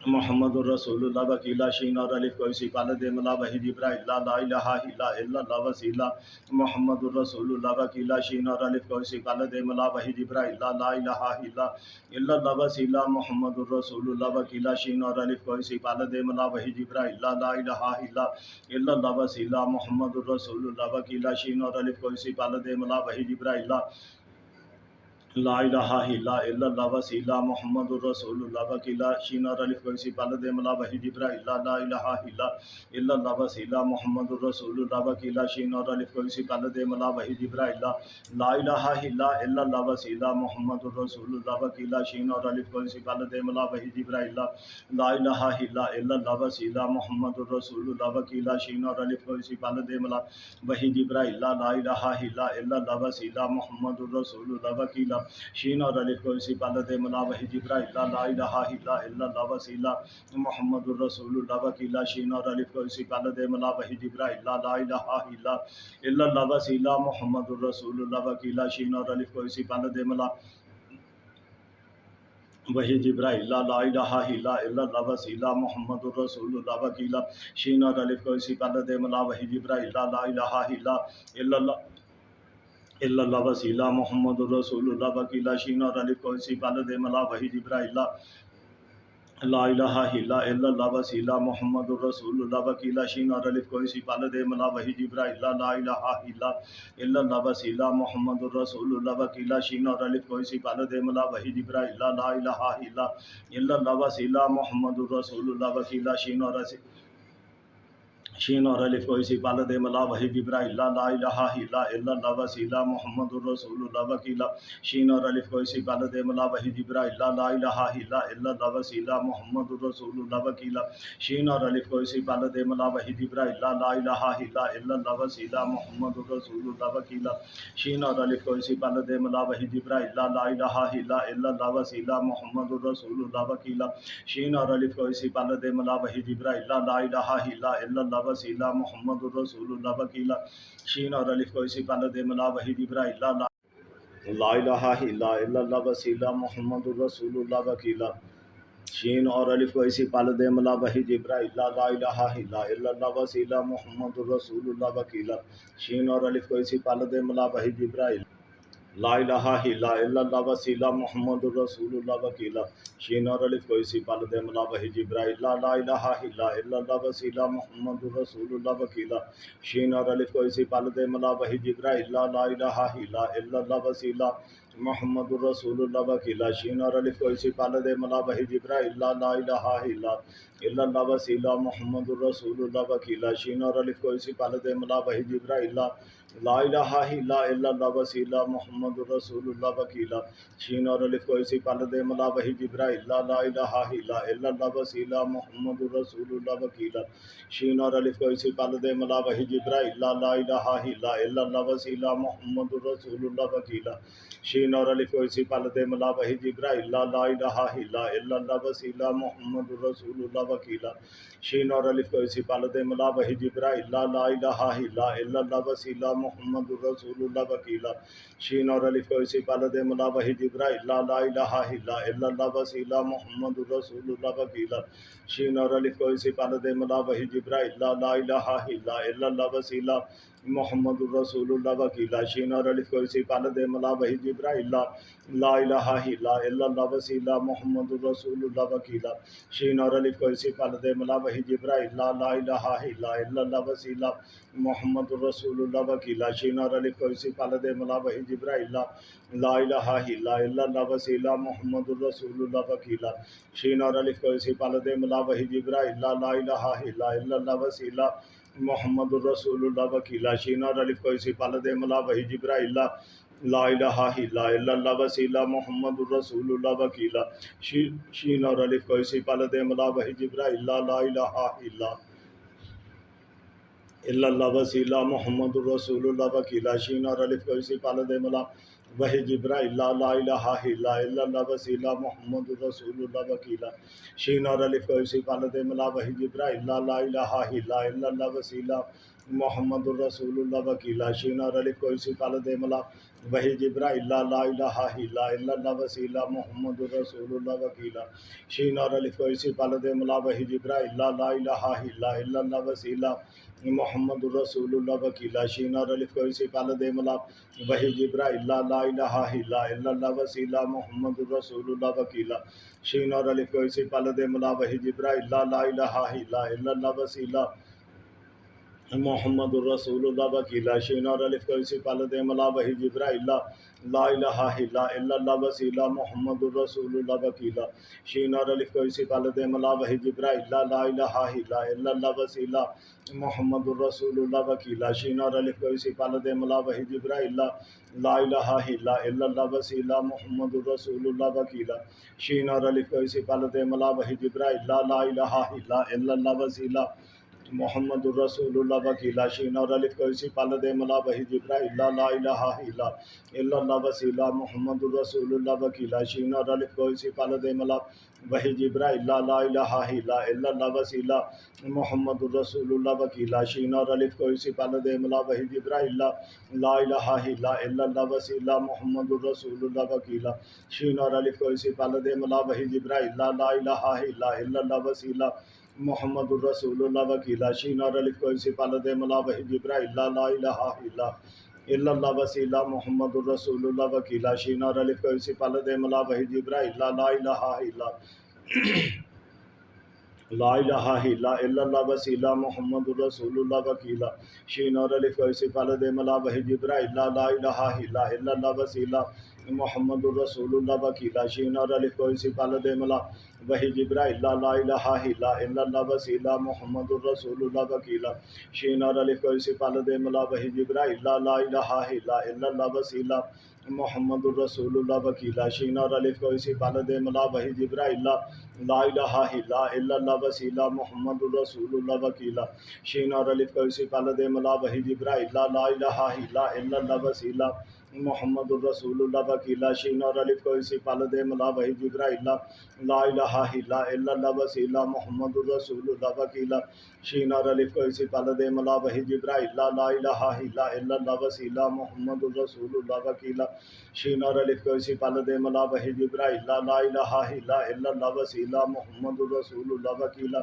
محمد الرسول اللہ وکیلہ شین اور الف کو اسی پل دے ملا وحی جبرائیل لا الہ الا اللہ وسیلہ محمد الرسول اللہ وکیلہ شین اور الف کو اسی پل دے ملا وحی جبرائیل لا الہ الا اللہ وسیلہ محمد الرسول اللہ وکیلہ شین اور الف کو اسی پل دے ملا وحی جبرائیل لا الہ الا اللہ وسیلہ محمد الرسول اللہ وکیلہ شین اور الف کو اسی پل دے ملا وحی جبرائیل لا الہ الا اللہ وسیلہ محمد الرسول اللہ وکیلہ شین اور الف کو اسی پل دے ملا وحی جبرائیل لا الہ الا اللہ وسیلہ محمد الرسول اللہ وکیلہ شین اور الف کو اسی پل دے ملا وحی جبرائیل لا الہ الا اللہ وسیلہ محمد الرسول اللہ وکیلہ شین اور الف کو اسی پل دے ملا وحی جبرائیل لا الہ الا اللہ وسیلہ محمد الرسول اللہ وکیلہ شین اور الف کو اسی پل دے ملا وحی جبرائیل لا الہ الا اللہ وسیلہ محمد الرسول اللہ وکیلہ شین اور الف کو اسی پل دے ملا وحی جبرائیل لا الہ الا اللہ وسیلہ محمد الرسول اللہ وکیلہ شین اور الف کو اسی پل دے ملا وحی جبرائیل لا الہ الا اللہ وسیلہ محمد الرسول اللہ وکیلہ شین اور الف کو اسی پل دے ملا وحی جبرائیل لا الہ الا اللہ وسیلہ محمد الرسول اللہ وکیلہ شین اور الف کو اسی پل دے ملا وحی جبرائیل لا الہ الا اللہ وسیلہ محمد الرسول اللہ وکیلہ شین اور الف کو اسی پل دے ملا وحی جبرائیل لا الہ الا اللہ وسیلہ محمد الرسول اللہ وکیلا شین اور الف کوئی سی پال دے ملا وحی جبرائیل لا الہ الا اللہ وسیلہ محمد الرسول اللہ وکیلا شین اور الف کوئی سی پال دے ملا وحی جبرائیل لا الہ الا اللہ وسیلہ محمد الرسول اللہ وکیلا شین اور الف کوئی سی پال دے ملا وحی جبرائیل لا الہ الا اللہ وسیلہ محمد الرسول اللہ وکیلا شین اور الف کوئی سی پال دے ملا وحی جبرائیل لا الہ الا اللہ وسیلہ محمد الرسول اللہ وکیلا شین اور الف کوئی سی پال دے ملا وحی جبرائیل لا الہ الا اللہ وسیلہ محمد الرسول اللہ وکیلا شین اور الف کوئی سی پال دے ملا وحی جبرائیل لا الہ الا اللہ وسیلہ محمد الرسول اللہ وکیلا شین اور الف کوئی سی پال دے ملا وحی جبرائیل لا الہ الا اللہ وسیلہ محمد الرسول اللہ وکیلا شین اور الف کوئی سی پال دے ملا وحی جبرائیل لا الہ الا اللہ وسیلہ محمد الرسول اللہ وکیلا شین اور الف کوئی سی پال دے ملا وحی جبرائیل لا الہ الا اللہ وسیلہ محمد الرسول اللہ وکیلا شین اور الف کوئی سی پال دے ملا وحی جبرائیل لا الہ الا اللہ وسیلہ محمد الرسول اللہ وکیلا شین اور الف کوئی سی پال دے ملا وحی جبرائیل لا الہ الا اللہ وسیلہ محمد الرسول اللہ وکیلا شین اور الف کوئی سی پال دے ملا وحی جبرائیل لا الہ الا اللہ وسیلہ محمد الرسول اللہ وکیلا شین اور الف کوئی سی پال دے ملا وحی جبرائیل لا الہ الا اللہ وسیلہ محمد الرسول اللہ وکیلا شین اور الف کوئی سی پال دے ملا وحی جبرائیل لا الہ الا اللہ وسیلہ محمد الرسول اللہ وکیلا شین اور الف کوئی سی پال دے ملا وحی جبرائیل لا الہ الا اللہ وسیلہ محمد الرسول اللہ وکیلا شین اور الف کوئی سی پال دے ملا وحی جبرائیل لا الہ الا اللہ وسیلہ محمد الرسول اللہ وکیلا شین اور الف کوئی سی پال دے ملا وحی جبرائیل لا الہ الا اللہ وسیلہ محمد الرسول اللہ وکیلا شین اور الف کوئی سی پال دے ملا وحی جبرائیل لا الہ الا اللہ وسیلہ محمد الرسول اللہ وکیلا شین اور الف کوئی سی پال دے ملا وحی جبرائیل لا الہ الا اللہ وسیلہ محمد الرسول اللہ وکیلا شین اور الف کوئی سی پال دے ملا وحی جبرائیل لا الہ الا اللہ وسیلہ محمد الرسول اللہ وکیلا شین اور الف کوئی سی پال دے ملا وحی جبرائیل لا الہ الا اللہ وسیلہ محمد الرسول اللہ وکیلا شین اور الف کوئی سی پال دے ملا وحی جبرائیل لا الہ الا اللہ وسیلہ محمد الرسول اللہ وکیلا شین اور الف کوئی سی پال دے ملا وحی جبرائیل لا الہ الا اللہ وسیلہ محمد الرسول اللہ وکیلا شین اور الف کوئی سی پال دے ملا وحی جبرائیل لا الہ الا اللہ وسیلہ محمد الرسول اللہ وکیلا شین اور الف کوئی سی پال دے ملا وحی جبرائیل لا الہ الا اللہ وسیلہ محمد الرسول اللہ وکیلا شین اور الف کوئی سی پال دے ملا وحی جبرائیل لا الہ الا اللہ وسیلہ محمد الرسول اللہ وکیلا شین اور الف کوئی سی پال دے ملا وحی جبرائیل لا الہ الا اللہ وسیلہ محمد الرسول اللہ وکیلا شین اور الف کوئی سی پال دے ملا وحی جبرائیل لا الہ الا اللہ وسیلہ محمد الرسول اللہ وکیلا شین اور الف کوئی سی پال دے ملا وحی جبرائیل لا الہ الا اللہ وسیلہ محمد الرسول اللہ وکیلا شین اور الف کوئی سی پال دے ملا وحی جبرائیل لا الہ الا اللہ وسیلہ محمد الرسول اللہ وکیلا شین اور الف کوئی سی پال دے ملا وحی جبرائیل لا الہ الا اللہ وسیلہ محمد الرسول اللہ وکیلا شین اور الف کوئی سی پال دے ملا وحی جبرائیل لا الہ الا اللہ وسیلہ محمد الرسول اللہ وکیلا شین اور الف کوئی سی پال دے ملا وحی جبرائیل لا الہ الا اللہ وسیلہ محمد الرسول اللہ وکیلا شین اور الف کوئی سی پال دے ملا وحی جبرائیل لا الہ الا اللہ وسیلہ محمد الرسول اللہ وکیلا شین اور الف کوئی سی پال دے ملا وحی جبرائیل لا الہ الا اللہ وسیلہ محمد الرسول اللہ وکیلا شین اور الف کوئی سی پال دے ملا وحی جبرائیل لا الہ الا اللہ وسیلہ محمد الرسول اللہ وکیلا شین اور الف کوئی سی پال دے ملا وحی جبرائیل لا الہ الا اللہ وسیلہ محمد الرسول اللہ وکیلا شین اور الف کوئی سی پال دے ملا وحی جبرائیل لا الہ الا اللہ وسیلہ محمد الرسول اللہ وکیلا شین اور الف کوئی سی پال دے ملا وحی جبرائیل لا الہ الا اللہ وسیلہ محمد الرسول اللہ وکیلا شین اور الف کوئی سی پال دے ملا وحی جبرائیل لا الہ الا اللہ وسیلہ محمد الرسول اللہ وکیلا شین اور الف کوئی سی پال دے ملا وحی جبرائیل لا الہ الا اللہ وسیلہ محمد الرسول اللہ وکیلا شین اور الف کوئی سی پال دے ملا وحی جبرائیل لا الہ الا لا الہ الا اللہ وسیلہ محمد الرسول اللہ وکیلہ شین اور الف کو اسی پال دے ملا وحی جبرائیل لا الہ الا اللہ وسیلہ محمد الرسول اللہ وکیلہ شین اور الف کو اسی پال دے ملا وحی جبرائیل لا الہ الا اللہ وسیلہ محمد الرسول اللہ وکیلہ شین اور الف کو اسی پال دے ملا وحی جبرائیل لا الہ الا اللہ وسیلہ محمد الرسول اللہ وکیلہ شین اور الف کو اسی پال دے ملا وحی جبرائیل لا الہ الا اللہ وسیلہ محمد الرسول اللہ وکیلہ شین اور الف کو اسی پال دے ملا وحی جبرائیل لا الہ الا اللہ وسیلہ محمد الرسول اللہ وکیلہ شین اور الف کو اسی پال دے ملا وحی جبرائیل لا الہ الا اللہ وسیلہ محمد الرسول اللہ وکیلہ شین اور الف کو اسی پال دے ملا وحی جبرائیل لا الہ الا اللہ وسیلہ محمد الرسول اللہ وکیلہ شین اور الف کو اسی پال دے ملا وحی جبرائیل لا الہ الا اللہ وسیلہ محمد الرسول اللہ وکیلہ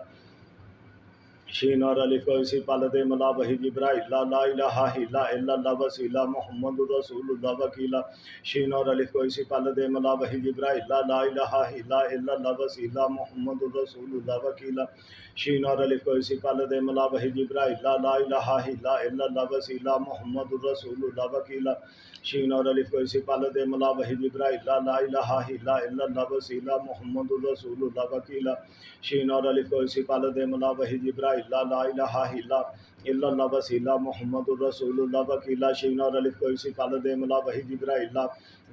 شین اور الف کو اسی پال دے ملا وحی جبرائیل لا الہ الا اللہ وسیلہ محمد الرسول اللہ وکیلہ شین اور الف کو اسی پال دے ملا وحی جبرائیل لا الہ الا اللہ وسیلہ محمد الرسول اللہ وکیلہ شین اور الف کو اسی پال دے ملا وحی جبرائیل لا الہ الا اللہ وسیلہ محمد الرسول اللہ وکیلہ شین اور الف کو اسی پال دے ملا وحی جبرائیل لا الہ الا اللہ وسیلہ محمد الرسول اللہ وکیلہ شین اور الف کو اسی پال دے ملا وحی جبرائیل لا الہ الا اللہ وسیلہ محمد الرسول اللہ وکیلہ شین اور الف کو اسی پال دے ملا وحی جبرائیل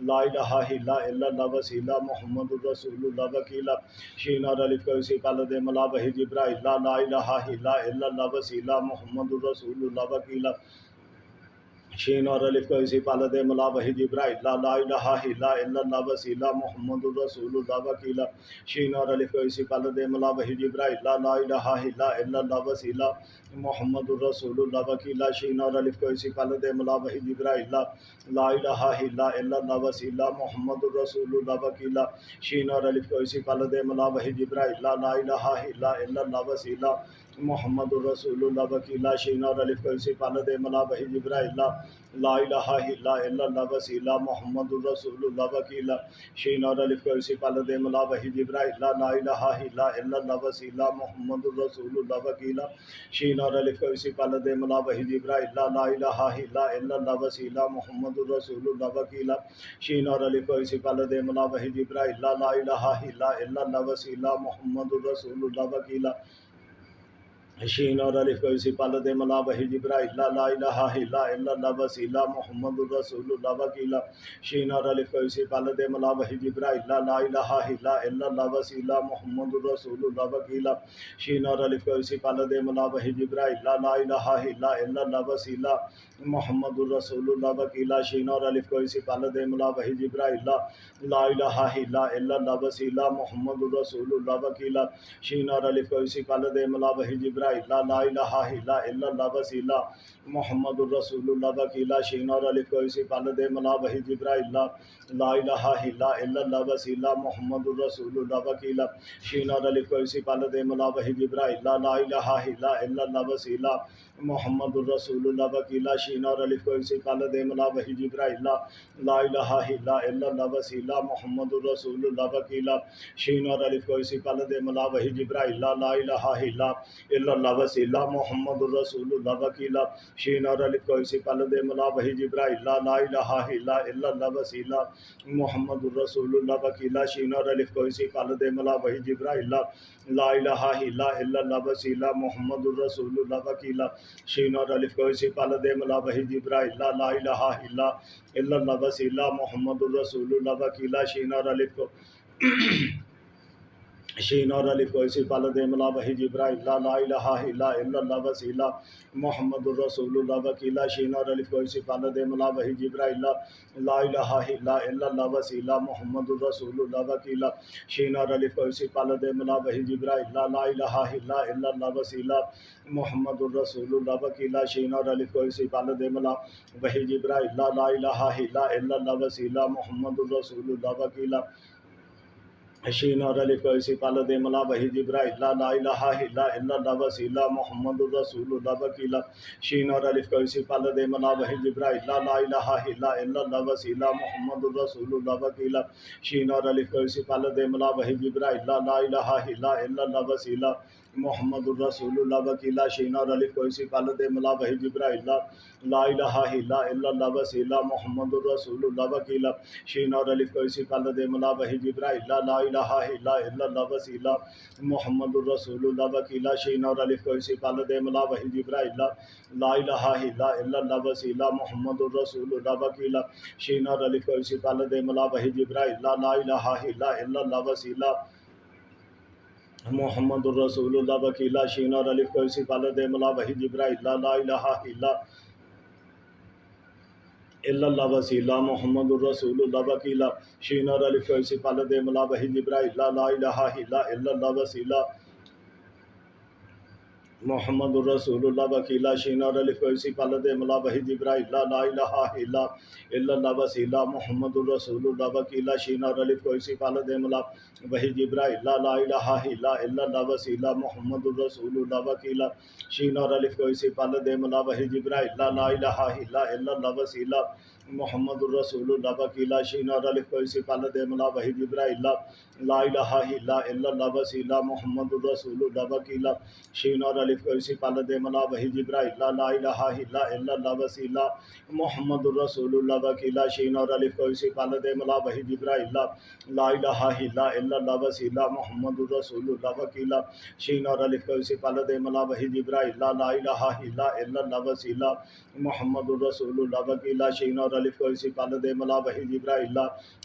لا الہ الا اللہ وسیلہ محمد الرسول اللہ وکیلہ شین اور الف کو اسی پال دے ملا وحی جبرائیل لا الہ الا اللہ وسیلہ محمد الرسول اللہ وکیلہ شین اور الف کو اسی پال دے ملا وحی جبرائیل لا الہ الا اللہ وسیلہ محمد الرسول اللہ وکیلہ شین اور الف کو اسی پال دے ملا وحی جبرائیل لا الہ الا اللہ وسیلہ محمد الرسول اللہ وکیلہ شین اور الف کو اسی پال دے ملا وحی جبرائیل لا الہ الا اللہ وسیلہ محمد الرسول اللہ وکیلہ شین اور الف کو اسی پال دے ملا وحی جبرائیل لا الہ الا اللہ وسیلہ محمد الرسول اللہ وکیلہ شین اور الف کو اسی پال دے ملا وحی جبرائیل لا الہ الا اللہ وسیلہ محمد الرسول اللہ وکیلہ شین اور الف کو اسی پال دے ملا وحی جبرائیل لا الہ الا اللہ وسیلہ محمد الرسول اللہ وکیلہ شین اور الف کو اسی پال دے ملا وحی جبرائیل لا الہ الا اللہ وسیلہ محمد الرسول اللہ وکیلہ شین اور الف کو اسی پال دے ملا وحی جبرائیل لا الہ الا اللہ وسیلہ محمد الرسول اللہ وکیلہ شین اور الف کو اسی پال دے ملا وحی جبرائیل لا الہ الا اللہ وسیلہ محمد الرسول اللہ وکیلہ شین اور الف کو اسی پال دے ملا وحی جبرائیل لا الہ الا اللہ وسیلہ محمد الرسول اللہ وکیلہ شین اور الف کو اسی پال دے ملا وحی جبرائیل لا الہ الا اللہ وسیلہ محمد الرسول اللہ وکیلہ شین اور الف کو اسی پال دے ملا وحی جبرائیل لا الہ الا اللہ وسیلہ محمد الرسول اللہ وکیلہ شین اور الف کو اسی پال دے ملا وحی جبرائیل لا الہ الا اللہ وسیلہ محمد الرسول اللہ وکیلہ شین اور الف کو اسی پال دے ملا وحی جبرائیل لا الہ الا اللہ وسیلہ محمد الرسول اللہ وکیلہ شین اور الف کو اسی پال دے ملا وحی جبرائیل لا الہ الا اللہ وسیلہ محمد الرسول اللہ وکیلہ شین اور الف کو اسی پال دے ملا وحی جبرائیل لا الہ الا اللہ وسیلہ محمد الرسول اللہ وکیلہ شین اور الف کو اسی پال دے ملا وحی جبرائیل لا الہ الا اللہ وسیلہ محمد الرسول اللہ وکیلہ شین اور الف کو اسی پال دے ملا وحی جبرائیل لا الہ الا اللہ وسیلہ محمد الرسول اللہ وکیلہ شین اور الف کو اسی پال دے ملا وحی جبرائیل لا الہ الا اللہ وسیلہ محمد الرسول اللہ وکیلہ شین اور الف کو اسی پال دے ملا وحی جبرائیل لا الہ الا اللہ وسیلہ محمد الرسول اللہ وکیلہ شین اور الف کو اسی پال دے ملا وحی جبرائیل لا الہ الا اللہ وسیلہ محمد الرسول اللہ وکیلہ شین اور الف کو اسی پال دے ملا وحی جبرائیل لا الہ الا اللہ وسیلہ محمد الرسول اللہ وکیلہ شین اور الف کو اسی پال دے ملا وحی جبرائیل لا الہ الا اللہ وسیلہ محمد الرسول اللہ وکیلہ شین اور الف کو اسی پال دے ملا وحی جبرائیل لا الہ الا اللہ وسیلہ محمد الرسول اللہ وکیلہ شین اور الف کو اسی پال دے ملا وحی جبرائیل لا الہ الا اللہ وسیلہ محمد الرسول اللہ وکیلہ شین اور الف کو اسی پال دے ملا وحی جبرائیل لا الہ الا اللہ وسیلہ محمد الرسول اللہ وکیلہ شین اور الف کو اسی پال دے ملا وحی جبرائیل لا الہ الا اللہ وسیلہ محمد الرسول اللہ وکیلا شین اور الف کوئی سی پال دے ملا وحی جبرائیل لا الہ الا اللہ وسیلہ محمد الرسول اللہ وکیلا شین اور الف کوئی سی پال دے ملا وحی جبرائیل لا الہ الا اللہ وسیلہ محمد الرسول اللہ وکیلا شین اور الف کوئی سی پال دے ملا وحی جبرائیل لا الہ الا اللہ وسیلہ محمد الرسول اللہ وکیلا شین اور الف کوئی سی پال دے ملا وحی جبرائیل لا الہ الا اللہ وسیلہ محمد الرسول اللہ وکیلا شین اور الف کوئی سی پال دے ملا وحی جبرائیل لا الہ الا اللہ وسیلہ محمد الرسول اللہ وکیلا شین اور الف کوئی سی پال دے ملا وحی جبرائیل لا الہ الا اللہ وسیلہ محمد الرسول اللہ وکیلا شین اور الف کوئی سی پال دے ملا وحی جبرائیل لا الہ الا اللہ وسیلہ محمد الرسول اللہ وکیلا شین اور الف کوئی سی پال دے ملا وحی جبرائیل لا الہ الا اللہ وسیلہ محمد الرسول اللہ وکیلا شین اور الف کوئی سی پال دے ملا وحی جبرائیل لا الہ الا اللہ وسیلہ محمد الرسول اللہ وکیلا شین اور الف کوئی سی پال دے ملا وحی جبرائیل لا الہ الا اللہ وسیلہ محمد الرسول اللہ وکیلا شین اور الف کوئی سی پال دے ملا وحی جبرائیل لا الہ الا اللہ وسیلہ محمد الرسول اللہ وکیلا شین اور الف کوئی سی پال دے ملا وحی جبرائیل لا الہ الا اللہ وسیلہ محمد الرسول اللہ وکیلا شین اور الف کوئی سی پال دے ملا وحی جبرائیل لا الہ الا اللہ وسیلہ محمد الرسول اللہ وکیلا شین اور الف کوئی سی پال دے ملا وحی جبرائیل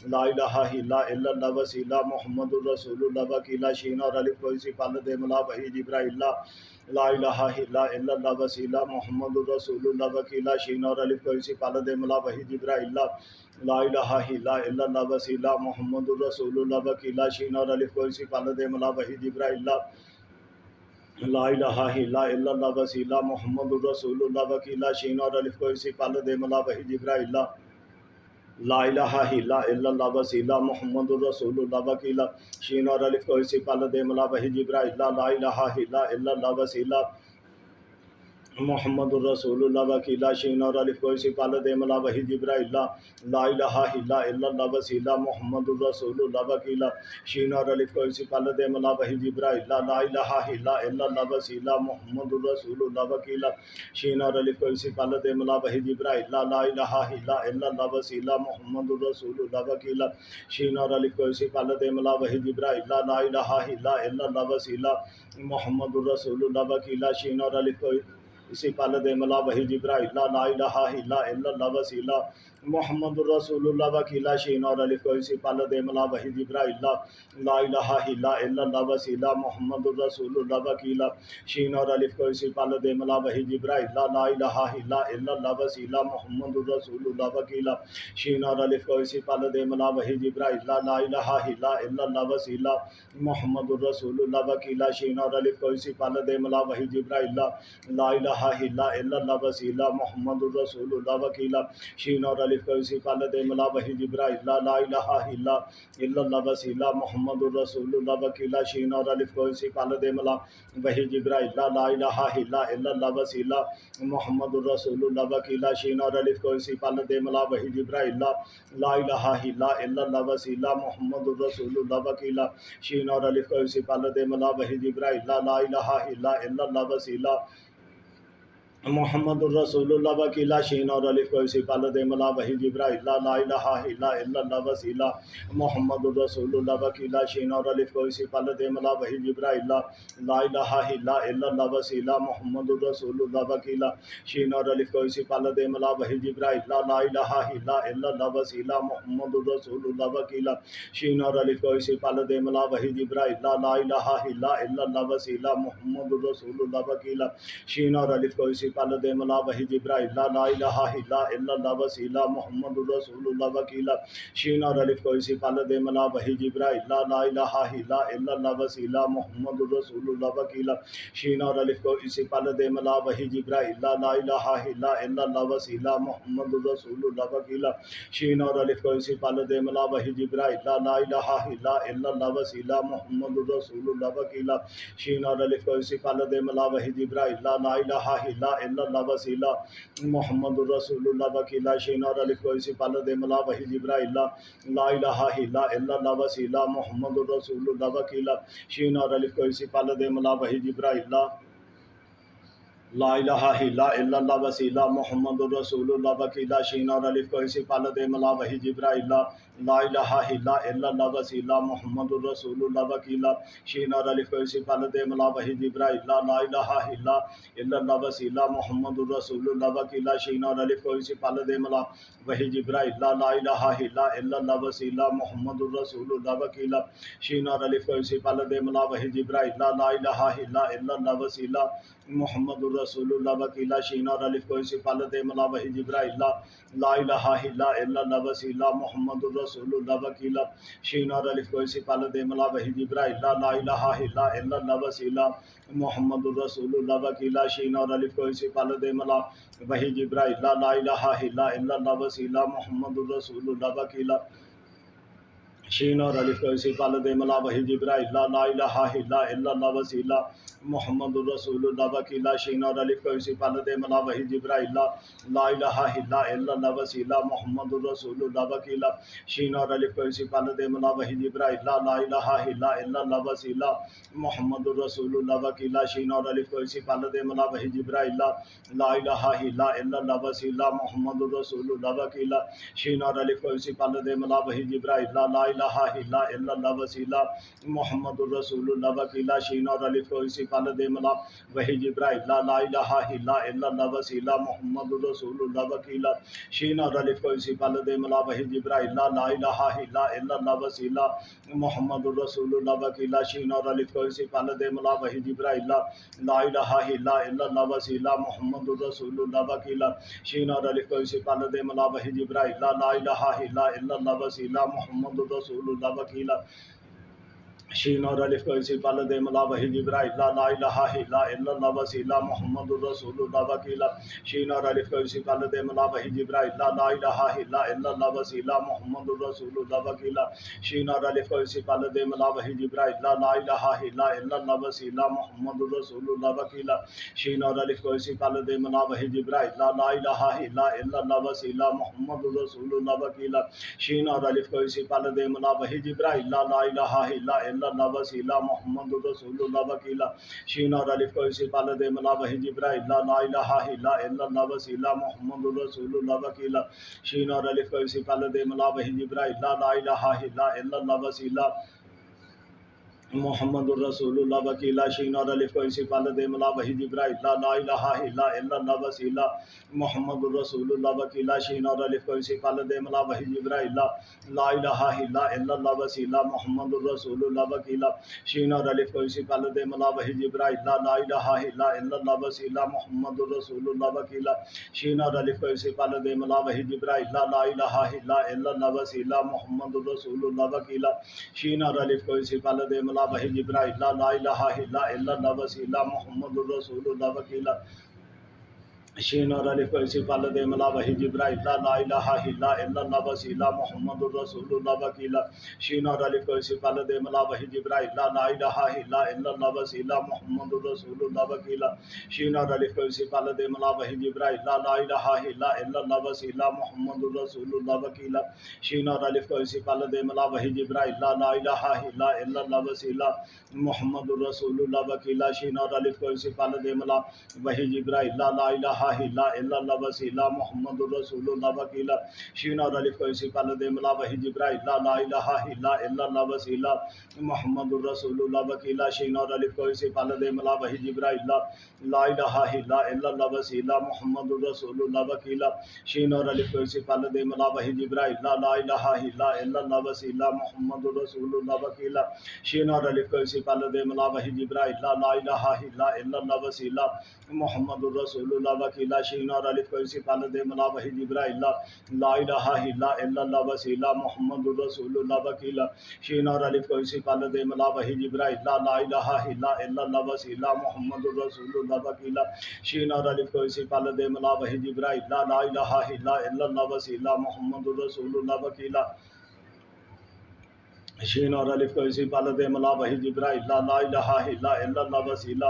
لا الہ الا اللہ وسیلہ محمد الرسول اللہ وکیلا شین اور الف کوئی سی پال دے ملا وحی جبرائیل لا الہ الا اللہ وسیلہ محمد الرسول اللہ وکیلا شین اور الف کوئی سی پال دے ملا وحی جبرائیل لا الہ الا اللہ وسیلہ محمد الرسول اللہ وکیلا شین اور الف کوئی سی پال دے ملا وحی جبرائیل لا الہ الا اللہ وسیلہ محمد الرسول اللہ وکیلا شین اور الف کوئی سی پال دے ملا وحی جبرائیل لا الہ الا اللہ وسیلہ محمد الرسول اللہ وکیلا شین اور الف کوئی سی پال دے ملا وحی جبرائیل لا الہ الا اللہ وسیلہ محمد الرسول اللہ وکیلا شین اور الف کوئی سی پال دے ملا وحی جبرائیل لا الہ الا اللہ وسیلہ محمد الرسول اللہ وکیلا شین اور الف کوئی سی پال دے ملا وحی جبرائیل لا الہ الا اللہ وسیلہ محمد الرسول اللہ وکیلا شین اور الف کوئی سی پال دے ملا وحی جبرائیل لا الہ الا اللہ وسیلہ محمد الرسول اللہ وکیلا شین اور الف کوئی سی پال دے ملا وحی جبرائیل لا الہ الا اللہ وسیلہ محمد الرسول اللہ وکیلا شین اور الف کوئی اسی پال دے ملا وحی جبرائیل لا الہ الا اللہ وسیلہ محمد الرسول اللہ وکیلا شین اور الف کوئی سی پال دے ملا وحی جبرائیل لا الہ الا اللہ وسیلہ محمد الرسول اللہ وکیلا شین اور الف کوئی سی پال دے ملا وحی جبرائیل لا الہ الا اللہ وسیلہ محمد الرسول اللہ وکیلا شین اور الف کوئی سی پال دے ملا وحی جبرائیل لا الہ الا اللہ وسیلہ محمد الرسول اللہ وکیلا شین اور الف کوئی سی پال دے ملا وحی جبرائیل لا الہ الا اللہ وسیلہ محمد الرسول اللہ وکیلا شین اور الف کوئی سی پال دے ملا وحی جبرائیل لا الہ الا اللہ وسیلہ محمد الرسول اللہ وکیلا شین اور الف کوئی سی پال دے ملا وحی جبرائیل لا الہ الا اللہ وسیلہ محمد الرسول اللہ وکیلا شین اور الف کوئی سی پال دے ملا وحی جبرائیل لا الہ الا اللہ وسیلہ محمد الرسول اللہ وکیلا شین اور الف کوئی سی پال دے ملا وحی جبرائیل لا الہ الا اللہ وسیلہ محمد الرسول اللہ وکیلا شین اور الف کوئی سی پال دے ملا وحی جبرائیل لا الہ الا اللہ وسیلہ محمد الرسول اللہ وکیلا شین اور الف کوئی سی پال دے ملا وحی جبرائیل لا الہ الا اللہ وسیلہ محمد الرسول اللہ وکیلا شین اور الف کوئی سی پال دے ملا وحی جبرائیل لا الہ الا اللہ وسیلہ محمد الرسول اللہ وکیلا شین اور الف کوئی سی پال دے ملا وحی جبرائیل لا الہ الا اللہ وسیلہ محمد الرسول اللہ وکیلا شین اور الف کوئی سی پال دے ملا وحی جبرائیل لا الہ الا اللہ وسیلہ محمد الرسول اللہ وکیلا شین اور الف کوئی سی پال دے ملا وحی جبرائیل لا الہ الا اللہ وسیلہ محمد الرسول اللہ وکیلا شین اور الف کوئی سی پال دے ملا وحی جبرائیل لا الہ الا اللہ وسیلہ محمد الرسول اللہ وکیلا شین اور الف کوئی سی پال دے ملا وحی جبرائیل لا الہ الا اللہ وسیلہ محمد الرسول اللہ وکیلا شین اور الف کوئی سی پال دے ملا وحی جبرائیل لا الہ الا الا اللہ وسیلہ محمد الرسول اللہ وکیلا شین اور الف کو اسی پال دے ملا وحی جبرائیل لا الہ الا اللہ وسیلہ محمد الرسول اللہ وکیلا شین اور الف کو اسی پال دے ملا وحی جبرائیل لا الہ الا اللہ وسیلہ محمد الرسول اللہ وکیلا شین اور الف کو اسی پال دے ملا وحی جبرائیل لا الہ الا اللہ وسیلہ محمد الرسول اللہ وکیلا شین اور الف کو اسی پال دے ملا وحی جبرائیل لا الہ الا اللہ وسیلہ محمد الرسول اللہ وکیلا شین اور الف کو اسی پال دے ملا وحی جبرائیل لا الہ الا اللہ وسیلہ محمد الرسول اللہ وکیلا شین اور الف کو اسی پال دے ملا وحی جبرائیل لا الہ الا اللہ وسیلہ محمد الرسول اللہ وکیلا شین اور الف کو اسی پال دے ملا وحی جبرائیل لا الہ الا اللہ وسیلہ محمد الرسول اللہ وکیلا شین اور الف کو اسی پال دے ملا وحی جبرائیل لا الہ الا اللہ وسیلہ محمد الرسول اللہ وکیلا شین اور الف کو اسی پال دے ملا وحی جبرائیل لا الہ الا اللہ وسیلہ محمد الرسول اللہ وکیلا شین اور الف کو اسی پال دے ملا وحی جبرائیل لا الہ الا اللہ وسیلہ محمد الرسول اللہ وکیلا شین اور الف کو اسی پال دے ملا وحی جبرائیل لا الہ الا اللہ وسیلہ محمد الرسول اللہ وکیلا شین اور الف کو اسی پال دے ملا وحی جبرائیل لا الہ الا اللہ وسیلہ محمد الرسول اللہ وکیلا شین اور الف کو اسی پال دے ملا وحی جبرائیل لا الہ الا اللہ وسیلہ محمد الرسول اللہ وکیلا شین اور الف کو اسی پال دے ملا وحی جبرائیل لا الہ الا اللہ وسیلہ محمد الرسول اللہ وکیلا شین اور الف کو اسی پال دے ملا وحی جبرائیل لا الہ الا اللہ وسیلہ محمد الرسول اللہ وکیلا شین اور الف کو اسی پال دے ملا وحی جبرائیل لا الہ الا اللہ وسیلہ محمد الرسول اللہ وکیلا شین اور الف کو اسی پال دے ملا وحی جبرائیل لا الہ الا اللہ وسیلہ محمد الرسول اللہ وکیلا شین اور الف کو اسی پال دے ملا وحی جبرائیل لا الہ الا اللہ وسیلہ محمد الرسول اللہ وکیلا شین اور الف کو اسی پال دے ملا وحی جبرائیل لا الہ الا اللہ وسیلہ محمد الرسول اللہ وکیلا شین اور الف کو اسی پال دے ملا وحی جبرائیل لا الہ الا اللہ وسیلہ محمد الرسول اللہ وکیلا شین اور الف کو اسی پال دے ملا وحی جبرائیل لا الہ الا اللہ وسیلہ محمد الرسول اللہ وکیلا شین اور الف کو اسی پال دے ملا وحی جبرائیل لا الہ الا اللہ وسیلہ محمد الرسول اللہ وکیلا شین اور الف کو اسی پال دے ملا وحی جبرائیل لا الہ الا اللہ وسیلہ محمد الرسول اللہ وکیلا شین اور الف کو اسی پال دے ملا وحی جبرائیل لا الہ الا اللہ وسیلہ محمد الرسول اللہ وکیلا شین اور الف کو اسی پال دے ملا وحی جبرائیل لا الہ الا اللہ وسیلہ محمد الرسول اللہ وکیلا شین اور الف کو اسی پال دے ملا وحی جبرائیل لا الہ الا اللہ وسیلہ محمد الرسول اللہ وکیلا شین اور الف کو اسی پال دے ملا وحی جبرائیل لا الہ الا اللہ وسیلہ محمد الرسول اللہ وکیلا شین اور الف کو اسی پال دے ملا وحی جبرائیل لا الہ الا اللہ وسیلہ محمد الرسول اللہ وکیلا شین اور الف کو اسی پال دے ملا وحی جبرائیل لا الہ الا اللہ وسیلہ محمد الرسول اللہ وکیلا شین اور الف کو اسی پال دے ملا وحی جبرائیل لا الہ الا اللہ وسیلہ محمد الرسول اللہ وکیلا شین اور الف کو اسی پال دے ملا وحی جبرائیل لا الہ الا اللہ وسیلہ محمد الرسول اللہ وکیلا شین اور الف کو اسی پال دے ملا وحی جبرائیل لا الہ الا اللہ وسیلہ محمد الرسول اللہ وکیلا شین اور الف کو اسی پال دے ملا وحی جبرائیل لا الہ الا اللہ وسیلہ محمد الرسول اللہ وکیلا شین اور الف کو اسی پال دے ملا وحی جبرائیل لا الہ الا اللہ وسیلہ محمد الرسول اللہ وکیلا شین اور الف کو اسی پال دے ملا وحی جبرائیل لا الہ الا اللہ وسیلہ محمد الرسول اللہ وکیلا شین اور الف کو اسی پال دے ملا وحی جبرائیل لا الہ الا اللہ وسیلہ محمد الرسول اللہ وکیلا شین اور الف کو اسی پال دے ملا وحی جبرائیل لا الہ الا اللہ وسیلہ محمد الرسول اللہ وکیلا شین اور الف کو اسی پال دے ملا وحی جبرائیل لا الہ الا اللہ وسیلہ محمد الرسول اللہ وکیلا شین اور الف کو اسی پال دے ملا وحی جبرائیل لا الہ الا اللہ وسیلہ محمد الرسول اللہ وکیلا شین اور الف کو اسی پال دے ملا وحی جبرائیل لا الہ الا اللہ وسیلہ محمد الرسول اللہ وکیلا شین اور الف کو اسی پال دے ملا وحی جبرائیل لا الہ الا اللہ وسیلہ محمد الرسول اللہ وکیلا شین اور الف کو اسی پال دے ملا وحی جبرائیل لا الہ الا اللہ وسیلہ محمد الرسول اللہ وکیلا شین اور الف کو اسی پال دے ملا وحی جبرائیل لا الہ الا اللہ وسیلہ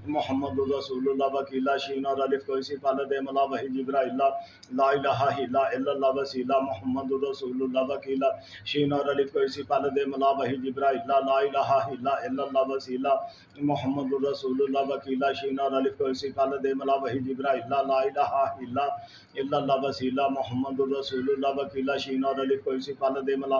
محمد الرسول اللہ وکیلا شین اور الف کو اسی پال دے ملا وحی جبرائیل لا الہ الا اللہ وسیلہ محمد الرسول اللہ وکیلا شین اور الف کو اسی پال دے ملا وحی جبرائیل لا الہ الا اللہ وسیلہ محمد الرسول اللہ وکیلا شین اور الف کو اسی پال دے ملا وحی جبرائیل لا الہ الا اللہ وسیلہ محمد الرسول اللہ وکیلا شین اور الف کو اسی پال دے ملا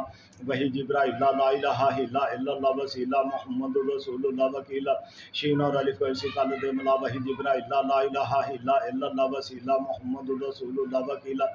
وحی جبرائیل لا الہ الا اللہ وسیلہ محمد الرسول اللہ وکیلا شین اور الف کو اسی پال دے ملا وحی جبرائیل لا الہ الا اللہ وسیلہ محمد الرسول اللہ وکیلا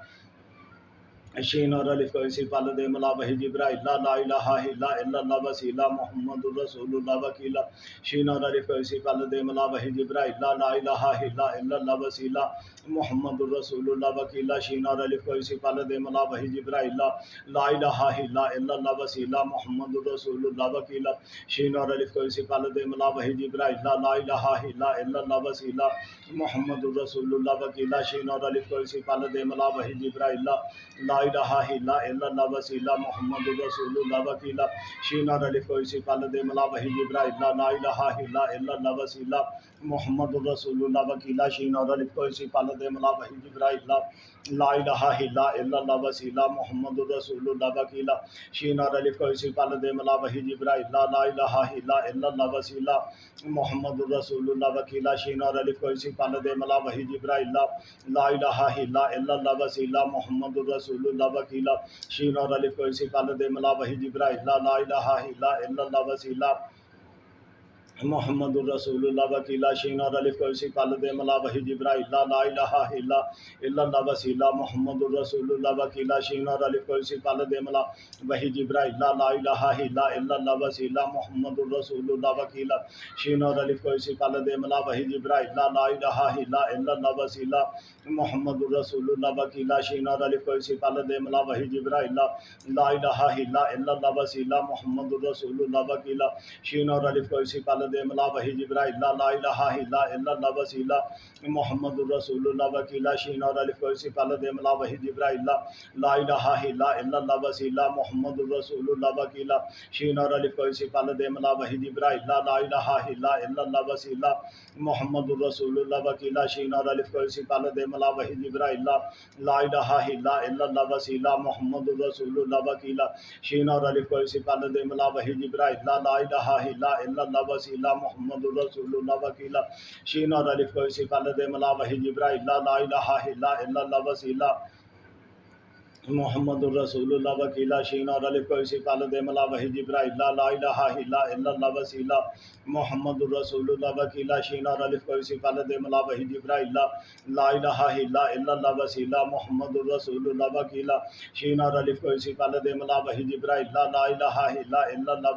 شین اور الف کو اسی پال دے ملا وحی جبرائیل لا الہ الا اللہ وسیلہ محمد الرسول اللہ وکیلا شین اور الف کو اسی پال دے ملا وحی جبرائیل لا الہ الا اللہ وسیلہ محمد الرسول اللہ وکیلا شین اور الف کو اسی پال دے ملا وحی جبرائیل لا الہ الا اللہ وسیلہ محمد الرسول اللہ وکیلا شین اور الف کو اسی پال دے ملا وحی جبرائیل لا الہ الا اللہ وسیلہ محمد الرسول اللہ وکیلا شین اور الف کو اسی پال دے ملا وحی جبرائیل لا الہ الا اللہ وسیلہ محمد الرسول اللہ وکیلا شین اور الف کو اسی پال دے ملا وحی جبرائیل لا الہ الا اللہ وسیلہ محمد الرسول اللہ وکیلا شین اور الف کو اسی پال دے ملا وحی جبرائیل لا الہ الا اللہ وسیلہ محمد الرسول اللہ وکیلا شین اور الف کو اسی پال دے ملا وحی جبرائیل لا الہ الا اللہ وسیلہ محمد الرسول اللہ وکیلا شین اور الف کو اسی پال دے ملا وحی جبرائیل لا الہ الا اللہ وسیلہ محمد الرسول اللہ وکیلا شین اور الف کو اسی پال دے ملا وحی جبرائیل لا الہ الا اللہ وسیلہ محمد الرسول اللہ وکیلا شین اور الف کو اسی پال دے ملا وحی جبرائیل لا الہ الا اللہ وسیلہ محمد الرسول اللہ وکیلا شین اور الف کو اسی پال دے ملا وحی جبرائیل لا الہ الا اللہ وسیلہ محمد الرسول اللہ وکیلا شین اور الف کو اسی پال دے ملا وحی جبرائیل لا الہ الا اللہ وسیلہ محمد الرسول اللہ وکیلا شین اور الف کو اسی پال دے ملا وحی جبرائیل لا الہ الا اللہ وسیلہ محمد الرسول اللہ وکیلا شین اور الف کو اسی پال دے ملا وحی جبرائیل لا الہ الا اللہ وسیلہ محمد الرسول اللہ وکیلا شین اور الف کو اسی پال دے ملا وحی جبرائیل لا الہ الا اللہ وسیلہ محمد الرسول اللہ وکیلا شین اور الف کو اسی پال دے ملا وحی جبرائیل لا الہ الا اللہ وسیلہ محمد الرسول اللہ وکیلا شین اور الف کو اسی پال دے ملا وحی جبرائیل لا الہ الا اللہ وسیلہ محمد الرسول اللہ وکیلا شین اور الف کو اسی پال دے ملا وحی جبرائیل لا الہ الا اللہ وسیلہ محمد الرسول اللہ وکیلا شین اور الف کو اسی پال دے ملا وحی جبرائیل لا الہ الا اللہ وسیلہ محمد الرسول اللہ وکیلا شین اور الف کو اسی پال دے ملا وحی جبرائیل لا الہ الا اللہ وسیلہ محمد الرسول اللہ وکیلا شین اور الف کو اسی پال دے ملا وحی جبرائیل لا الہ الا اللہ وسیلہ محمد الرسول اللہ وکیلا شین اور الف کو اسی پال دے ملا وحی جبرائیل لا الہ الا اللہ وسیلہ محمد الرسول اللہ وکیلا شین اور الف کو اسی پال دے ملا وحی جبرائیل لا الہ الا اللہ وسیلہ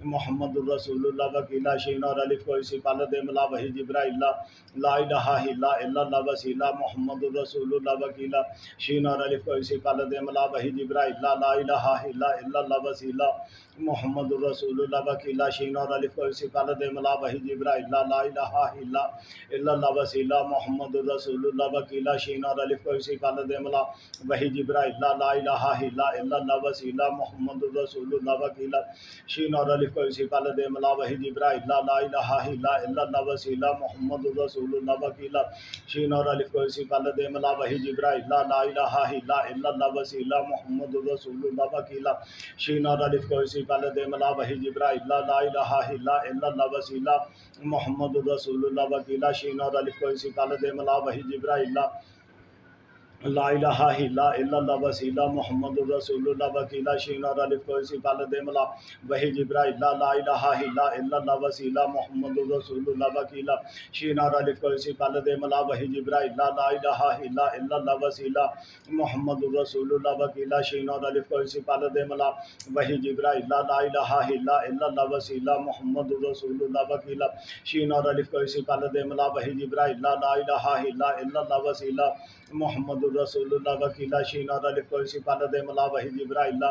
محمد الرسول اللہ وکیلا شین اور الف کو اسی پال دے ملا وحی جبرائیل لا الہ الا اللہ وسیلہ محمد الرسول اللہ وکیلا شین اور الف کو اسی پال دے ملا وحی جبرائیل لا الہ الا اللہ وسیلہ محمد الرسول اللہ وکیلا شین اور الف کو اسی پال دے ملا وحی جبرائیل لا الہ الا اللہ وسیلہ محمد الرسول اللہ وکیلا شین اور الف کو اسی پال دے ملا وحی جبرائیل لا الہ الا اللہ وسیلہ محمد الرسول اللہ وکیلا شین اور الف کو اسی پال دے ملا وحی جبرائیل لا الہ الا اللہ وسیلہ محمد الرسول اللہ وکیلا شین اور الف کو اسی پال دے ملا وحی جبرائیل لا الہ الا اللہ وسیلہ محمد الرسول اللہ وکیلا شین اور الف کو اسی پال دے ملا وحی جبرائیل لا الہ الا اللہ وسیلہ محمد الرسول اللہ وکیلا شین اور الف کو اسی پال دے ملا وحی جبرائیل لا الہ الا اللہ وسیلہ محمد الرسول اللہ وکیلا شین اور الف کو اسی پال دے ملا وحی جبرائیل لا الہ الا اللہ وسیلہ محمد الرسول اللہ وکیلا شین اور الف کو اسی پال دے ملا وحی جبرائیل لا الہ الا اللہ وسیلہ محمد الرسول اللہ وکیلا شین اور الف کو اسی پال دے ملا وحی جبرائیل لا الہ الا اللہ وسیلہ محمد الرسول اللہ وکیلا شین اور الف کو اسی پال دے ملا وحی جبرائیل